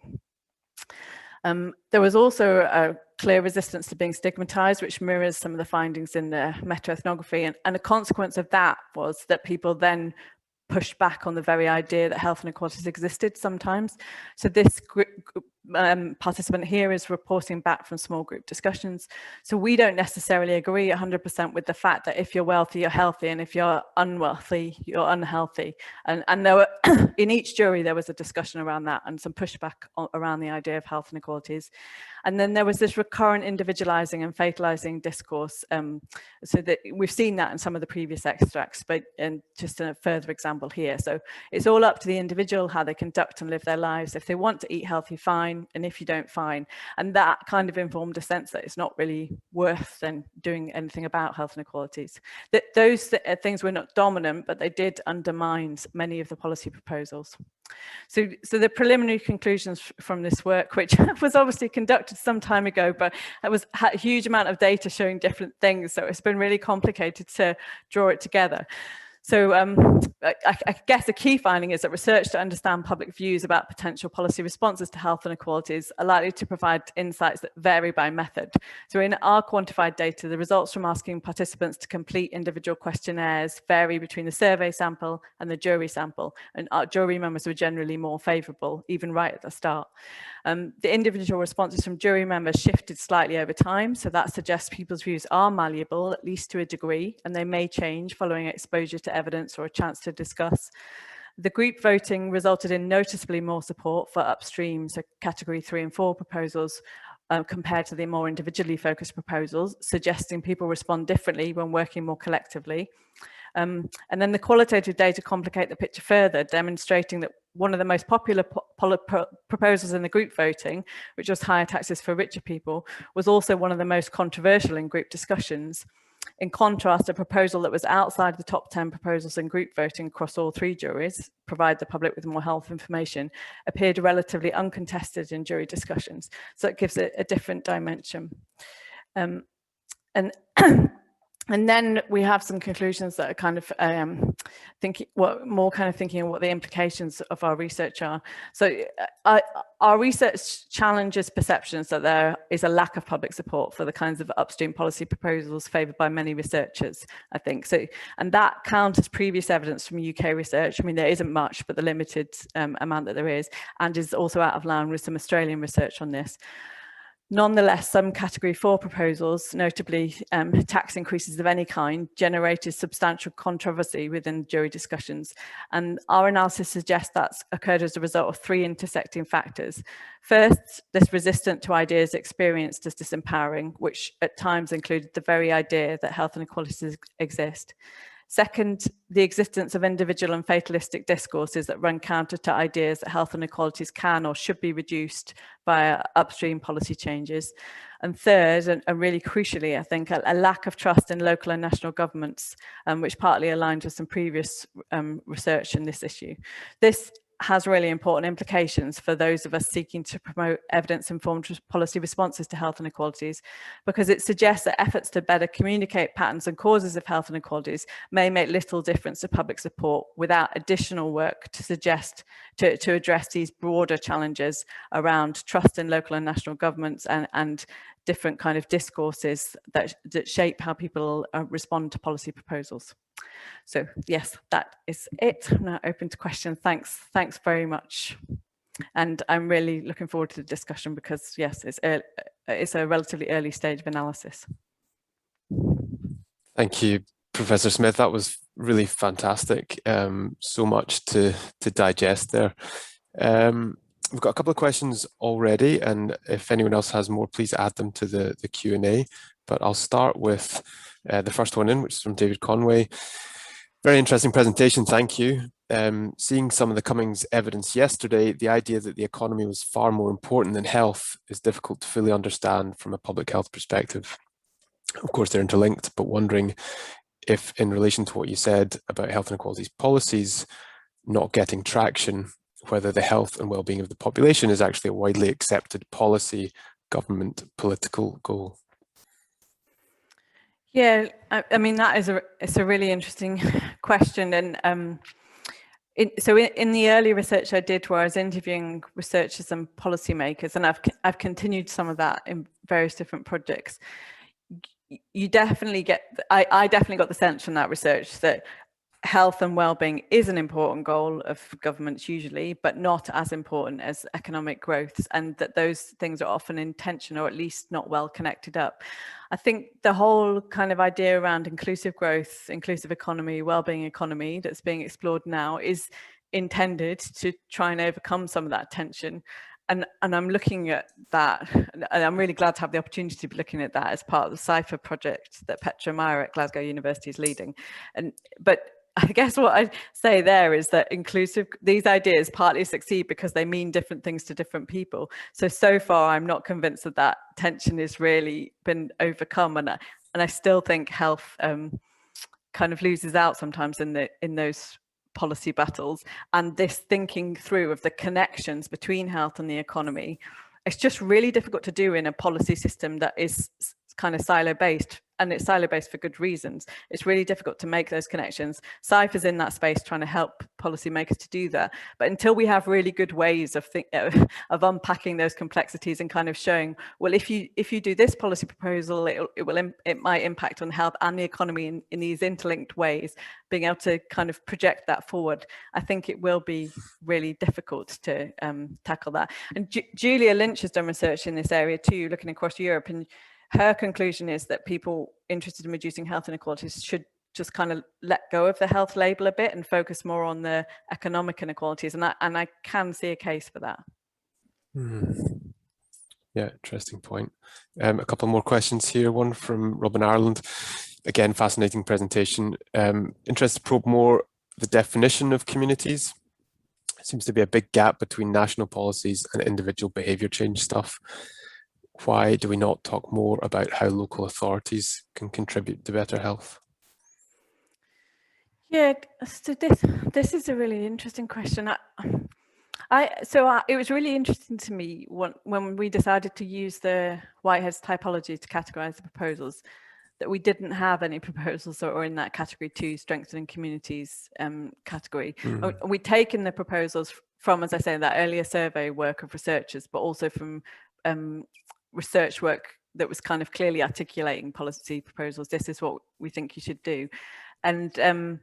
on. There was also a clear resistance to being stigmatized, which mirrors some of the findings in the meta-ethnography. And a consequence of that was that people then pushed back on the very idea that health inequalities existed sometimes. So this participant here is reporting back from small group discussions. So we don't necessarily agree 100% with the fact that if you're wealthy, you're healthy, and if you're unwealthy, you're unhealthy. And there were, in each jury, there was a discussion around that and some pushback around the idea of health inequalities. And then there was this recurrent individualizing and fatalizing discourse. So that we've seen that in some of the previous extracts, but just a further example here. So it's all up to the individual how they conduct and live their lives. If they want to eat healthy, fine, and if you don't, fine. And that kind of informed a sense that it's not really worth then doing anything about health inequalities. That those things were not dominant, but they did undermine many of the policy proposals. So the preliminary conclusions from this work, which was obviously conducted some time ago, but it had a huge amount of data showing different things. So it's been really complicated to draw it together. So I guess a key finding is that research to understand public views about potential policy responses to health inequalities are likely to provide insights that vary by method. So in our quantified data, the results from asking participants to complete individual questionnaires vary between the survey sample and the jury sample, and our jury members were generally more favourable, even right at the start. The individual responses from jury members shifted slightly over time, so that suggests people's views are malleable, at least to a degree, and they may change following exposure to evidence or a chance to discuss. The group voting resulted in noticeably more support for upstream, so category 3 and 4 proposals, compared to the more individually focused proposals, suggesting people respond differently when working more collectively. And then the qualitative data complicate the picture further, demonstrating that one of the most popular proposals in the group voting, which was higher taxes for richer people, was also one of the most controversial in group discussions. In contrast, a proposal that was outside the top 10 proposals in group voting across all 3 juries, provide the public with more health information, appeared relatively uncontested in jury discussions. So it gives it a different dimension. And then we have some conclusions that are kind of thinking what the implications of our research are. So our research challenges perceptions that there is a lack of public support for the kinds of upstream policy proposals favoured by many researchers, I think. So, and that counters previous evidence from UK research. I mean, there isn't much, but the limited amount that there is, and is also out of line with some Australian research on this. Nonetheless, some category 4 proposals, notably tax increases of any kind, generated substantial controversy within jury discussions. And our analysis suggests that's occurred as a result of 3 intersecting factors. First, this resistance to ideas experienced as disempowering, which at times included the very idea that health inequalities exist. Second, the existence of individual and fatalistic discourses that run counter to ideas that health inequalities can or should be reduced via upstream policy changes. And third, and really crucially, I think, a lack of trust in local and national governments, which partly aligns with some previous research in this issue. This has really important implications for those of us seeking to promote evidence-informed policy responses to health inequalities, because it suggests that efforts to better communicate patterns and causes of health inequalities may make little difference to public support without additional work to address these broader challenges around trust in local and national governments and different kind of discourses that shape how people respond to policy proposals. So yes, that is it. I'm now open to questions. Thanks very much. And I'm really looking forward to the discussion because yes, it's a relatively early stage of analysis. Thank you, Professor Smith. That was really fantastic. So much to digest there. We've got a couple of questions already, and if anyone else has more, please add them to the Q&A. But I'll start with the first one in, which is from David Conway. Very interesting presentation, thank you. Seeing some of the Cummings evidence yesterday, the idea that the economy was far more important than health is difficult to fully understand from a public health perspective. Of course, they're interlinked, but wondering if, in relation to what you said about health inequalities policies not getting traction, whether the health and well-being of the population is actually a widely accepted policy, government, political goal. Yeah, I mean, it's a really interesting question. And so in the early research I did, where I was interviewing researchers and policymakers, and I've continued some of that in various different projects, you definitely get, I definitely got the sense from that research that health and well-being is an important goal of governments usually, but not as important as economic growth, and that those things are often in tension or at least not well connected up. I think the whole kind of idea around inclusive growth, inclusive economy, well-being economy that's being explored now is intended to try and overcome some of that tension. And I'm looking at that, and I'm really glad to have the opportunity to be looking at that as part of the CIPHER project that Petra Meyer at Glasgow University is leading. But I guess what I'd say there is that these ideas partly succeed because they mean different things to different people. So far, I'm not convinced that that tension has really been overcome. And I still think health kind of loses out sometimes in those policy battles. And this thinking through of the connections between health and the economy, it's just really difficult to do in a policy system that is kind of silo-based, and it's silo-based for good reasons. It's really difficult to make those connections. CIPHER's in that space trying to help policymakers to do that. But until we have really good ways of unpacking those complexities and kind of showing, well, if you do this policy proposal, it might impact on health and the economy in these interlinked ways, being able to kind of project that forward, I think it will be really difficult to tackle that. And Julia Lynch has done research in this area too, looking across Europe, and her conclusion is that people interested in reducing health inequalities should just kind of let go of the health label a bit and focus more on the economic inequalities. And I can see a case for that. Yeah, interesting point. A couple more questions here. One from Robin Ireland. Again, fascinating presentation. Interested to probe more the definition of communities. It seems to be a big gap between national policies and individual behaviour change stuff. Why do we not talk more about how local authorities can contribute to better health? Yeah, so this is a really interesting question. It was really interesting to me when we decided to use the Whitehead's typology to categorize the proposals, that we didn't have any proposals that were in that category 2, strengthening communities category. We'd taken the proposals from, as I say, that earlier survey work of researchers, but also from research work that was kind of clearly articulating policy proposals. This is what we think you should do. And then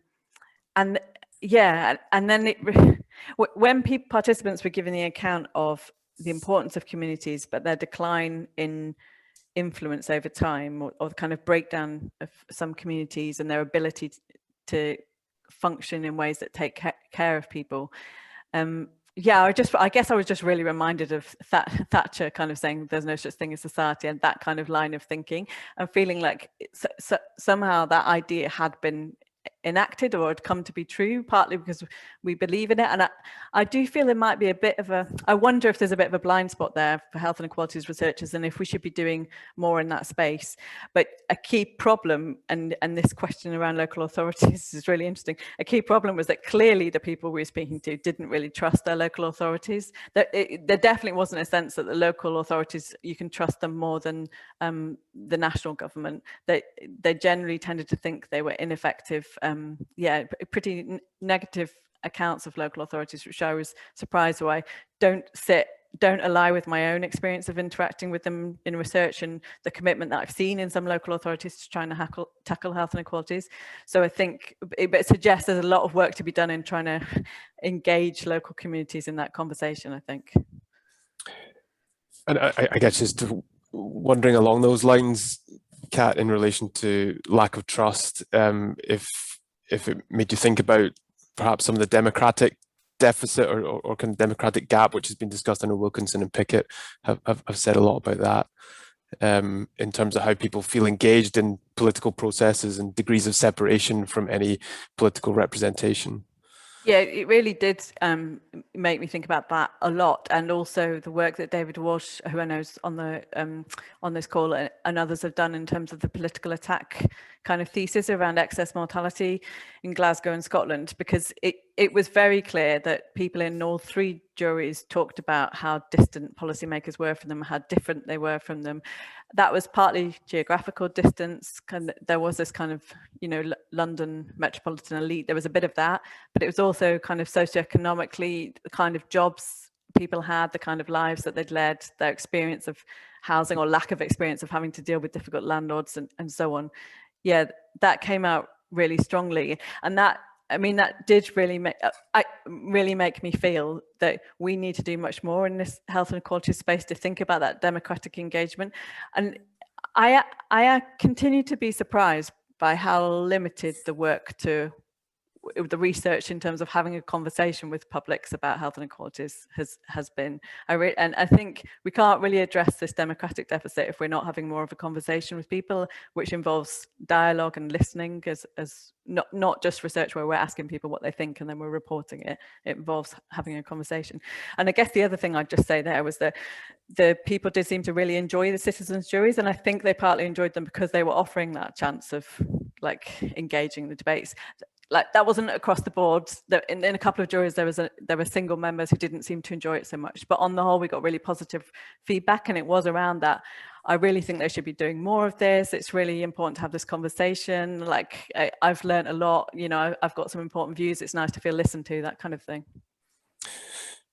when participants were given the account of the importance of communities, but their decline in influence over time, or the kind of breakdown of some communities and their ability to function in ways that take care of people, I guess I was just really reminded of Thatcher kind of saying there's no such thing as society, and that kind of line of thinking, and feeling like somehow that idea had been enacted or had come to be true, partly because we believe in it. And I do feel there might be a bit of I wonder if there's a bit of a blind spot there for health inequalities researchers, and if we should be doing more in that space. But a key problem, and this question around local authorities is really interesting, a key problem was that clearly the people we were speaking to didn't really trust their local authorities. There definitely wasn't a sense that the local authorities, you can trust them more than the national government. They generally tended to think they were ineffective. Pretty negative accounts of local authorities, which I was surprised by, don't sit don't ally with my own experience of interacting with them in research and the commitment that I've seen in some local authorities to trying to tackle health inequalities. So I think it suggests there's a lot of work to be done in trying to engage local communities in that conversation, I think. And I guess just wondering along those lines, Kat, in relation to lack of trust, if it made you think about perhaps some of the democratic deficit or kind of democratic gap, which has been discussed. I know Wilkinson and Pickett have said a lot about that, in terms of how people feel engaged in political processes and degrees of separation from any political representation. Yeah, it really did make me think about that a lot, and also the work that David Walsh, who I know is on this call, and others have done in terms of the political attack kind of thesis around excess mortality in Glasgow and Scotland, because it was very clear that people in all three juries talked about how distant policymakers were from them, how different they were from them. That was partly geographical distance. There was this kind of, London metropolitan elite. There was a bit of that, but it was also kind of socioeconomically the kind of jobs people had, the kind of lives that they'd led, their experience of housing or lack of experience of having to deal with difficult landlords and so on. Yeah, that came out really strongly, and that did really make me feel that we need to do much more in this health and equality space to think about that democratic engagement. And I continue to be surprised by how limited the work to the research in terms of having a conversation with publics about health inequalities has been. And I think we can't really address this democratic deficit if we're not having more of a conversation with people, which involves dialogue and listening, as not just research where we're asking people what they think and then we're reporting it. It involves having a conversation. And I guess the other thing I'd just say there was that the people did seem to really enjoy the citizens' juries, and I think they partly enjoyed them because they were offering that chance of engaging the debates. That wasn't across the board. In a couple of juries, there were single members who didn't seem to enjoy it so much. But on the whole, we got really positive feedback, and it was around that. I really think they should be doing more of this. It's really important to have this conversation. I've learned a lot. I've got some important views. It's nice to feel listened to, that kind of thing.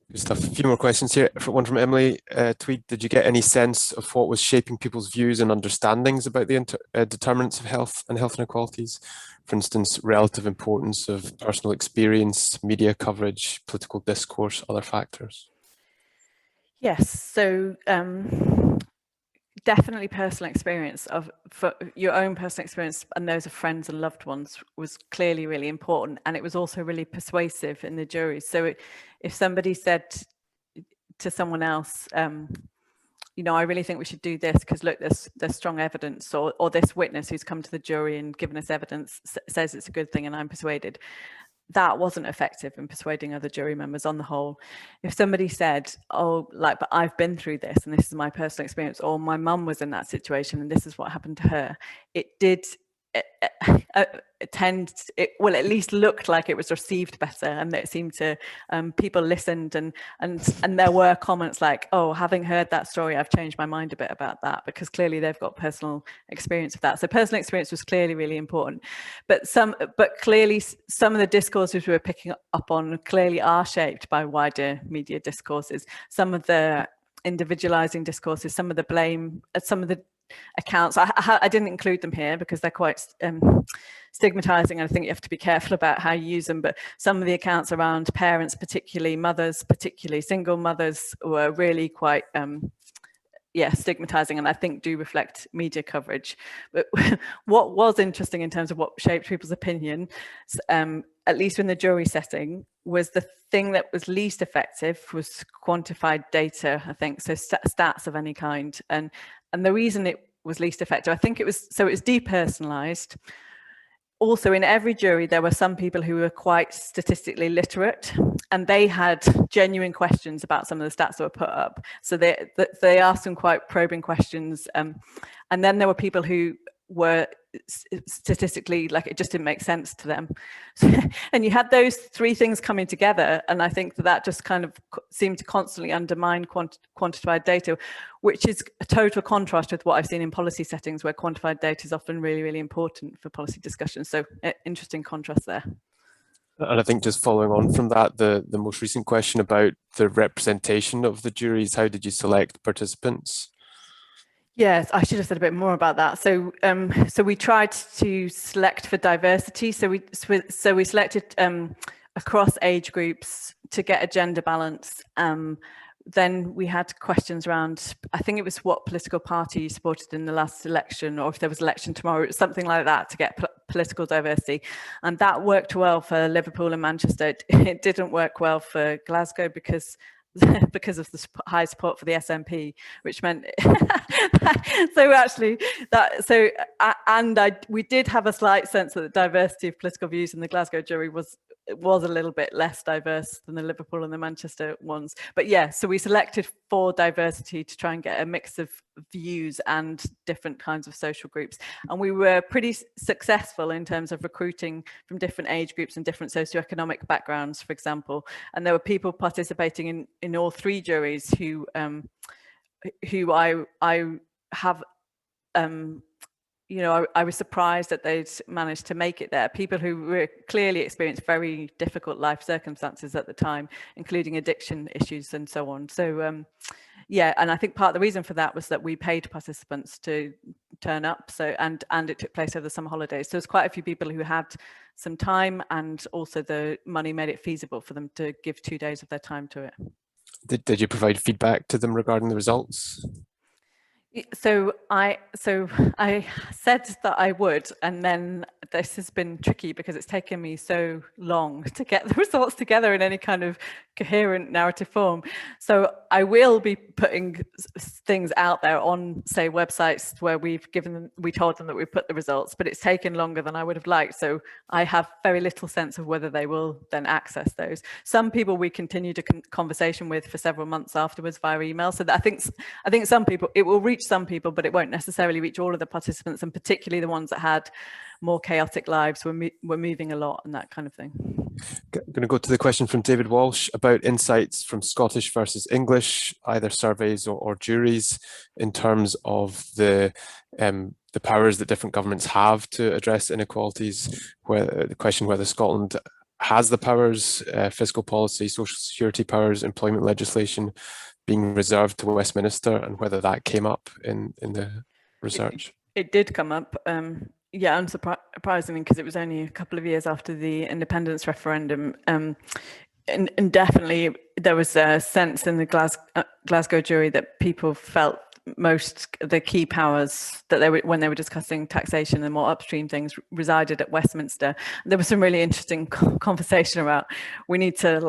Good stuff. A few more questions here. One from Emily Tweed. Did you get any sense of what was shaping people's views and understandings about the determinants of health and health inequalities? For instance, relative importance of personal experience, media coverage, political discourse, other factors? Yes. So definitely personal experience for your own personal experience and those of friends and loved ones was clearly really important, and it was also really persuasive in the jury. So if somebody said to someone else, I really think we should do this because look, there's strong evidence, or this witness who's come to the jury and given us evidence says it's a good thing and I'm persuaded, that wasn't effective in persuading other jury members on the whole. If somebody said, but I've been through this and this is my personal experience, or my mum was in that situation and this is what happened to her, it did at least looked like it was received better, and it seemed to people listened, and there were comments like, oh, having heard that story, I've changed my mind a bit about that, because clearly they've got personal experience of that. So personal experience was clearly really important, but clearly some of the discourses we were picking up on clearly are shaped by wider media discourses. Some of the individualizing discourses, some of the blame, some of the accounts, I didn't include them here because they're quite stigmatizing, and I think you have to be careful about how you use them, but some of the accounts around parents, particularly mothers, particularly single mothers, were really quite stigmatizing, and I think do reflect media coverage. But what was interesting in terms of what shaped people's opinion, at least in the jury setting, was the thing that was least effective was quantified data, I think, so stats of any kind. And the reason it was least effective, I think it was depersonalized. Also, in every jury, there were some people who were quite statistically literate, and they had genuine questions about some of the stats that were put up. So they asked some quite probing questions. And then there were people who were statistically, it just didn't make sense to them. And you had those three things coming together, and I think that just kind of seemed to constantly undermine quantified data, which is a total contrast with what I've seen in policy settings, where quantified data is often really, really important for policy discussions. So interesting contrast there. And I think just following on from that, the most recent question about the representation of the juries, how did you select participants? Yes, I should have said a bit more about that. So, so we tried to select for diversity. So we selected across age groups to get a gender balance. Then we had questions around, I think it was what political party you supported in the last election, or if there was election tomorrow, something like that, to get political diversity. And that worked well for Liverpool and Manchester. It didn't work well for Glasgow because of the high support for the SNP, which meant so actually we did have a slight sense that the diversity of political views in the Glasgow jury was a little bit less diverse than the Liverpool and the Manchester ones. But yeah, so we selected for diversity to try and get a mix of views and different kinds of social groups. And we were pretty successful in terms of recruiting from different age groups and different socioeconomic backgrounds, for example. And there were people participating in all three juries who I have you know, I was surprised that they'd managed to make it there. People who were clearly experienced very difficult life circumstances at the time, including addiction issues and so on. So yeah, and I think part of the reason for that was that we paid participants to turn up. So and it took place over the summer holidays. So there's quite a few people who had some time, and also the money made it feasible for them to give 2 days of their time to it. Did you provide feedback to them regarding the results? So I said that I would, and then this has been tricky because it's taken me so long to get the results together in any kind of coherent narrative form. So I will be putting things out there on, say, websites where we told them that we put the results, but it's taken longer than I would have liked. So I have very little sense of whether they will then access those. Some people we continued a conversation with for several months afterwards via email. So that I think some people, it will reach some people, but it won't necessarily reach all of the participants, and particularly the ones that had more chaotic lives, were moving a lot and that kind of thing. I'm going to go to the question from David Walsh about insights from Scottish versus English, either surveys or juries, in terms of the powers that different governments have to address inequalities. The question whether Scotland has the powers, fiscal policy, social security powers, employment legislation, being reserved to Westminster, and whether that came up in the research. It did come up. Yeah, unsurprisingly, because it was only a couple of years after the independence referendum. And definitely there was a sense in the Glasgow jury that people felt the key powers that when they were discussing taxation and more upstream things resided at Westminster. There was some really interesting conversation about we need to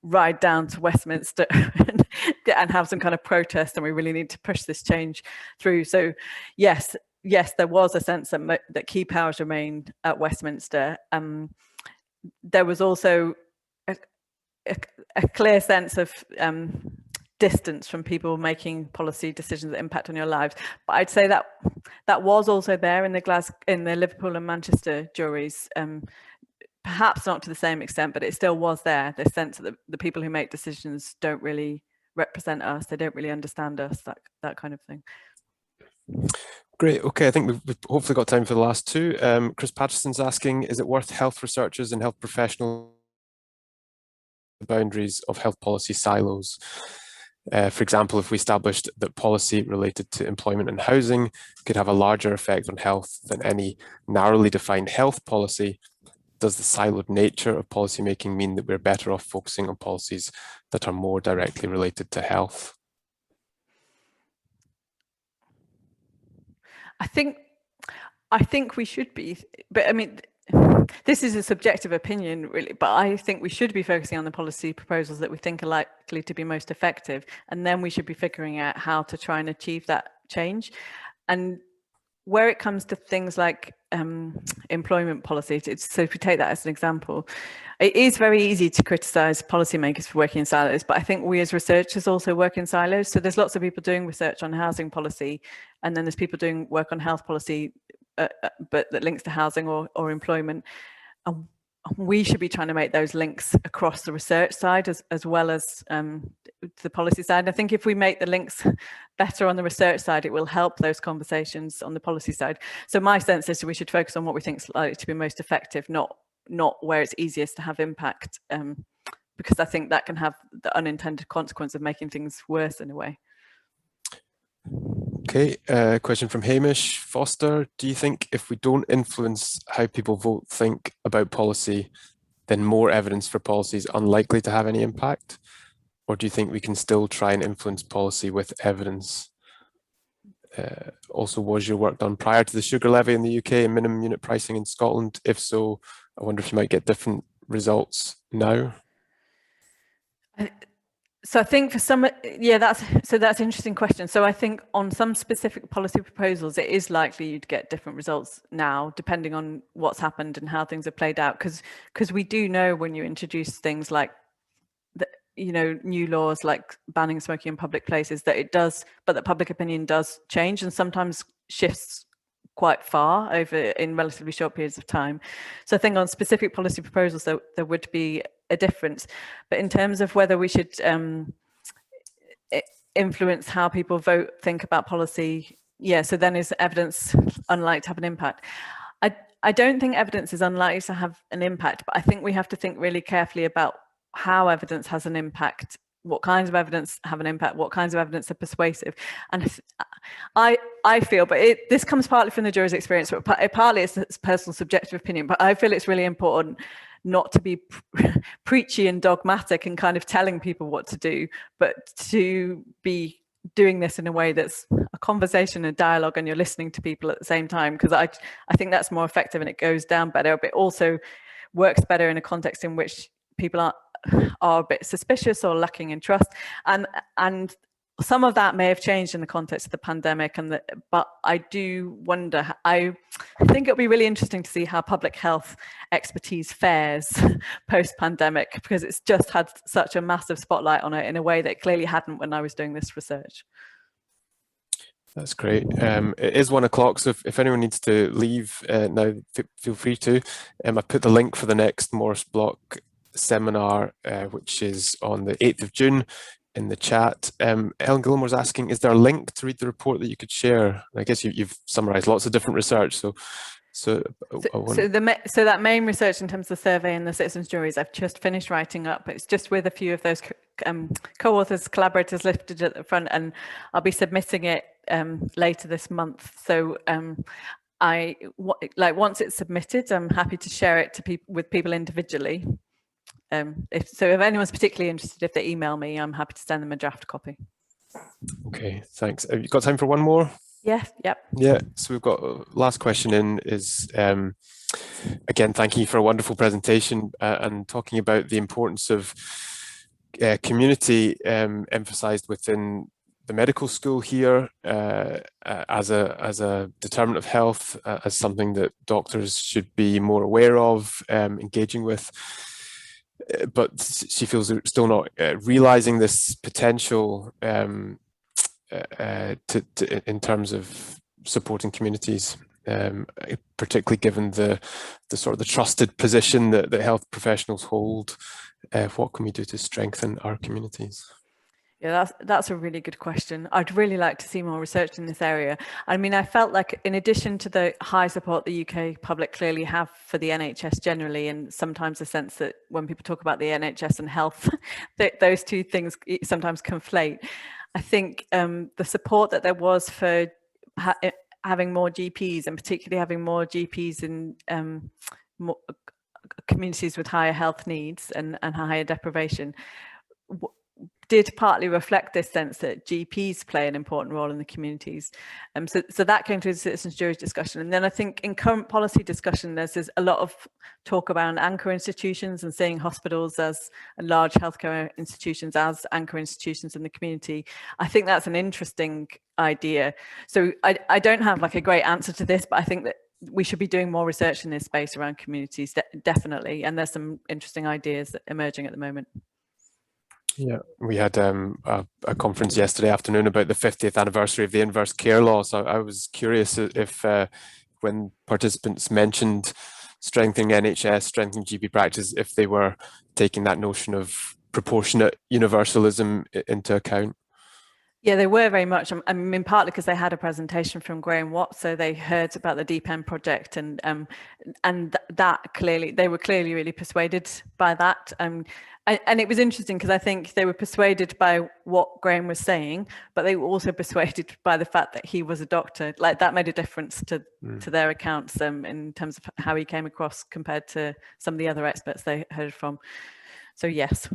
ride down to Westminster and have some kind of protest, and we really need to push this change through. So yes, there was a sense that key powers remained at Westminster. There was also a clear sense of distance from people making policy decisions that impact on your lives. But I'd say that was also there in the Liverpool and Manchester juries. Perhaps not to the same extent, but it still was there. The sense that the people who make decisions don't really represent us, they don't really understand us, that kind of thing. Great. Okay, I think we've hopefully got time for the last two. Chris Patterson's asking, is it worth health researchers and health professionals the boundaries of health policy silos? For example, if we established that policy related to employment and housing could have a larger effect on health than any narrowly defined health policy, does the siloed nature of policymaking mean that we're better off focusing on policies that are more directly related to health? I think we should be, but I mean, this is a subjective opinion, really, but I think we should be focusing on the policy proposals that we think are likely to be most effective, and then we should be figuring out how to try and achieve that change. And where it comes to things like employment policy, so if we take that as an example, it is very easy to criticize policymakers for working in silos, but I think we as researchers also work in silos. So there's lots of people doing research on housing policy, and then there's people doing work on health policy, but that links to housing or employment. We should be trying to make those links across the research side as well as the policy side. And I think if we make the links better on the research side, it will help those conversations on the policy side. So my sense is that we should focus on what we think is likely to be most effective, not not where it's easiest to have impact, because I think that can have the unintended consequence of making things worse in a way. Okay, question from Hamish Foster. Do you think if we don't influence how people vote, think about policy, then more evidence for policy is unlikely to have any impact? Or do you think we can still try and influence policy with evidence? Also, was your work done prior to the sugar levy in the UK and minimum unit pricing in Scotland? If so, I wonder if you might get different results now. So I think for some, yeah, that's an interesting question. So I think on some specific policy proposals, it is likely you'd get different results now, depending on what's happened and how things have played out. Because we do know when you introduce things like, new laws like banning smoking in public places, that it does, but that public opinion does change and sometimes shifts quite far over in relatively short periods of time. So I think on specific policy proposals, there would be a difference. But in terms of whether we should influence how people vote, think about policy, yeah, so then is evidence unlikely to have an impact? I don't think evidence is unlikely to have an impact, but I think we have to think really carefully about how evidence has an impact, what kinds of evidence have an impact, what kinds of evidence are persuasive. And I feel, but this comes partly from the jury's experience, but partly it's personal subjective opinion, but I feel it's really important not to be preachy and dogmatic and kind of telling people what to do, but to be doing this in a way that's a conversation, a dialogue, and you're listening to people at the same time, because I think that's more effective and it goes down better, but it also works better in a context in which people are a bit suspicious or lacking in trust, and some of that may have changed in the context of the pandemic, but I do wonder, I think it'll be really interesting to see how public health expertise fares post-pandemic, because it's just had such a massive spotlight on it in a way that it clearly hadn't when I was doing this research. That's great. It is 1 o'clock, so if anyone needs to leave now, feel free to. I put the link for the next Morris Block seminar, which is on the 8th of June, in the chat. Helen Gilmore's asking, is there a link to read the report that you could share? I guess you've summarised lots of different research, so that main research in terms of the survey and the citizens' juries, I've just finished writing up. It's just with a few of those co-authors, collaborators listed at the front, and I'll be submitting it later this month. So once it's submitted, I'm happy to share it to with people individually. If anyone's particularly interested, if they email me, I'm happy to send them a draft copy. Okay, thanks. Have you got time for one more? Yeah, yep. Yeah, so we've got last question in is, again, thank you for a wonderful presentation and talking about the importance of community emphasised within the medical school here as a determinant of health, as something that doctors should be more aware of, engaging with. But she feels they're still not realising this potential in terms of supporting communities, particularly given the sort of the trusted position that health professionals hold. What can we do to strengthen our communities? Yeah, that's a really good question. I'd really like to see more research in this area. I mean, I felt like in addition to the high support the UK public clearly have for the NHS generally, and sometimes a sense that when people talk about the NHS and health, those two things sometimes conflate. I think the support that there was for having more GPs, and particularly having more GPs in communities with higher health needs and higher deprivation, did partly reflect this sense that GPs play an important role in the communities. So that came to the citizens' juries discussion. And then I think in current policy discussion, there's a lot of talk around anchor institutions and seeing hospitals as large healthcare institutions as anchor institutions in the community. I think that's an interesting idea. So I don't have like a great answer to this, but I think that we should be doing more research in this space around communities, definitely. And there's some interesting ideas emerging at the moment. Yeah, we had a conference yesterday afternoon about the 50th anniversary of the inverse care law. So I was curious if when participants mentioned strengthening NHS, strengthening GP practice, if they were taking that notion of proportionate universalism into account. Yeah, they were very much. I mean, partly because they had a presentation from Graham Watt, so they heard about the Deep End project, and that clearly they were clearly really persuaded by that. And it was interesting because I think they were persuaded by what Graham was saying, but they were also persuaded by the fact that he was a doctor. Like that made a difference to their accounts in terms of how he came across compared to some of the other experts they heard from. So yes.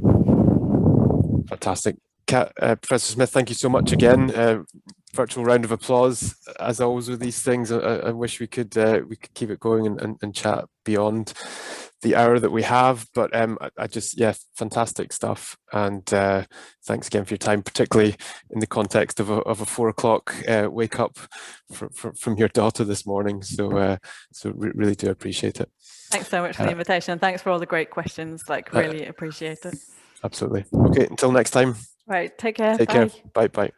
Fantastic. Professor Smith, thank you so much again. Virtual round of applause as always with these things. I wish we could keep it going and chat beyond the hour that we have, but I just, yeah, fantastic stuff. And thanks again for your time, particularly in the context of a 4 o'clock wake up from your daughter this morning. So really do appreciate it. Thanks so much for the invitation, and thanks for all the great questions. Like, really appreciate it. Absolutely. Okay, until next time. Right, take care. Take Bye. care. Bye.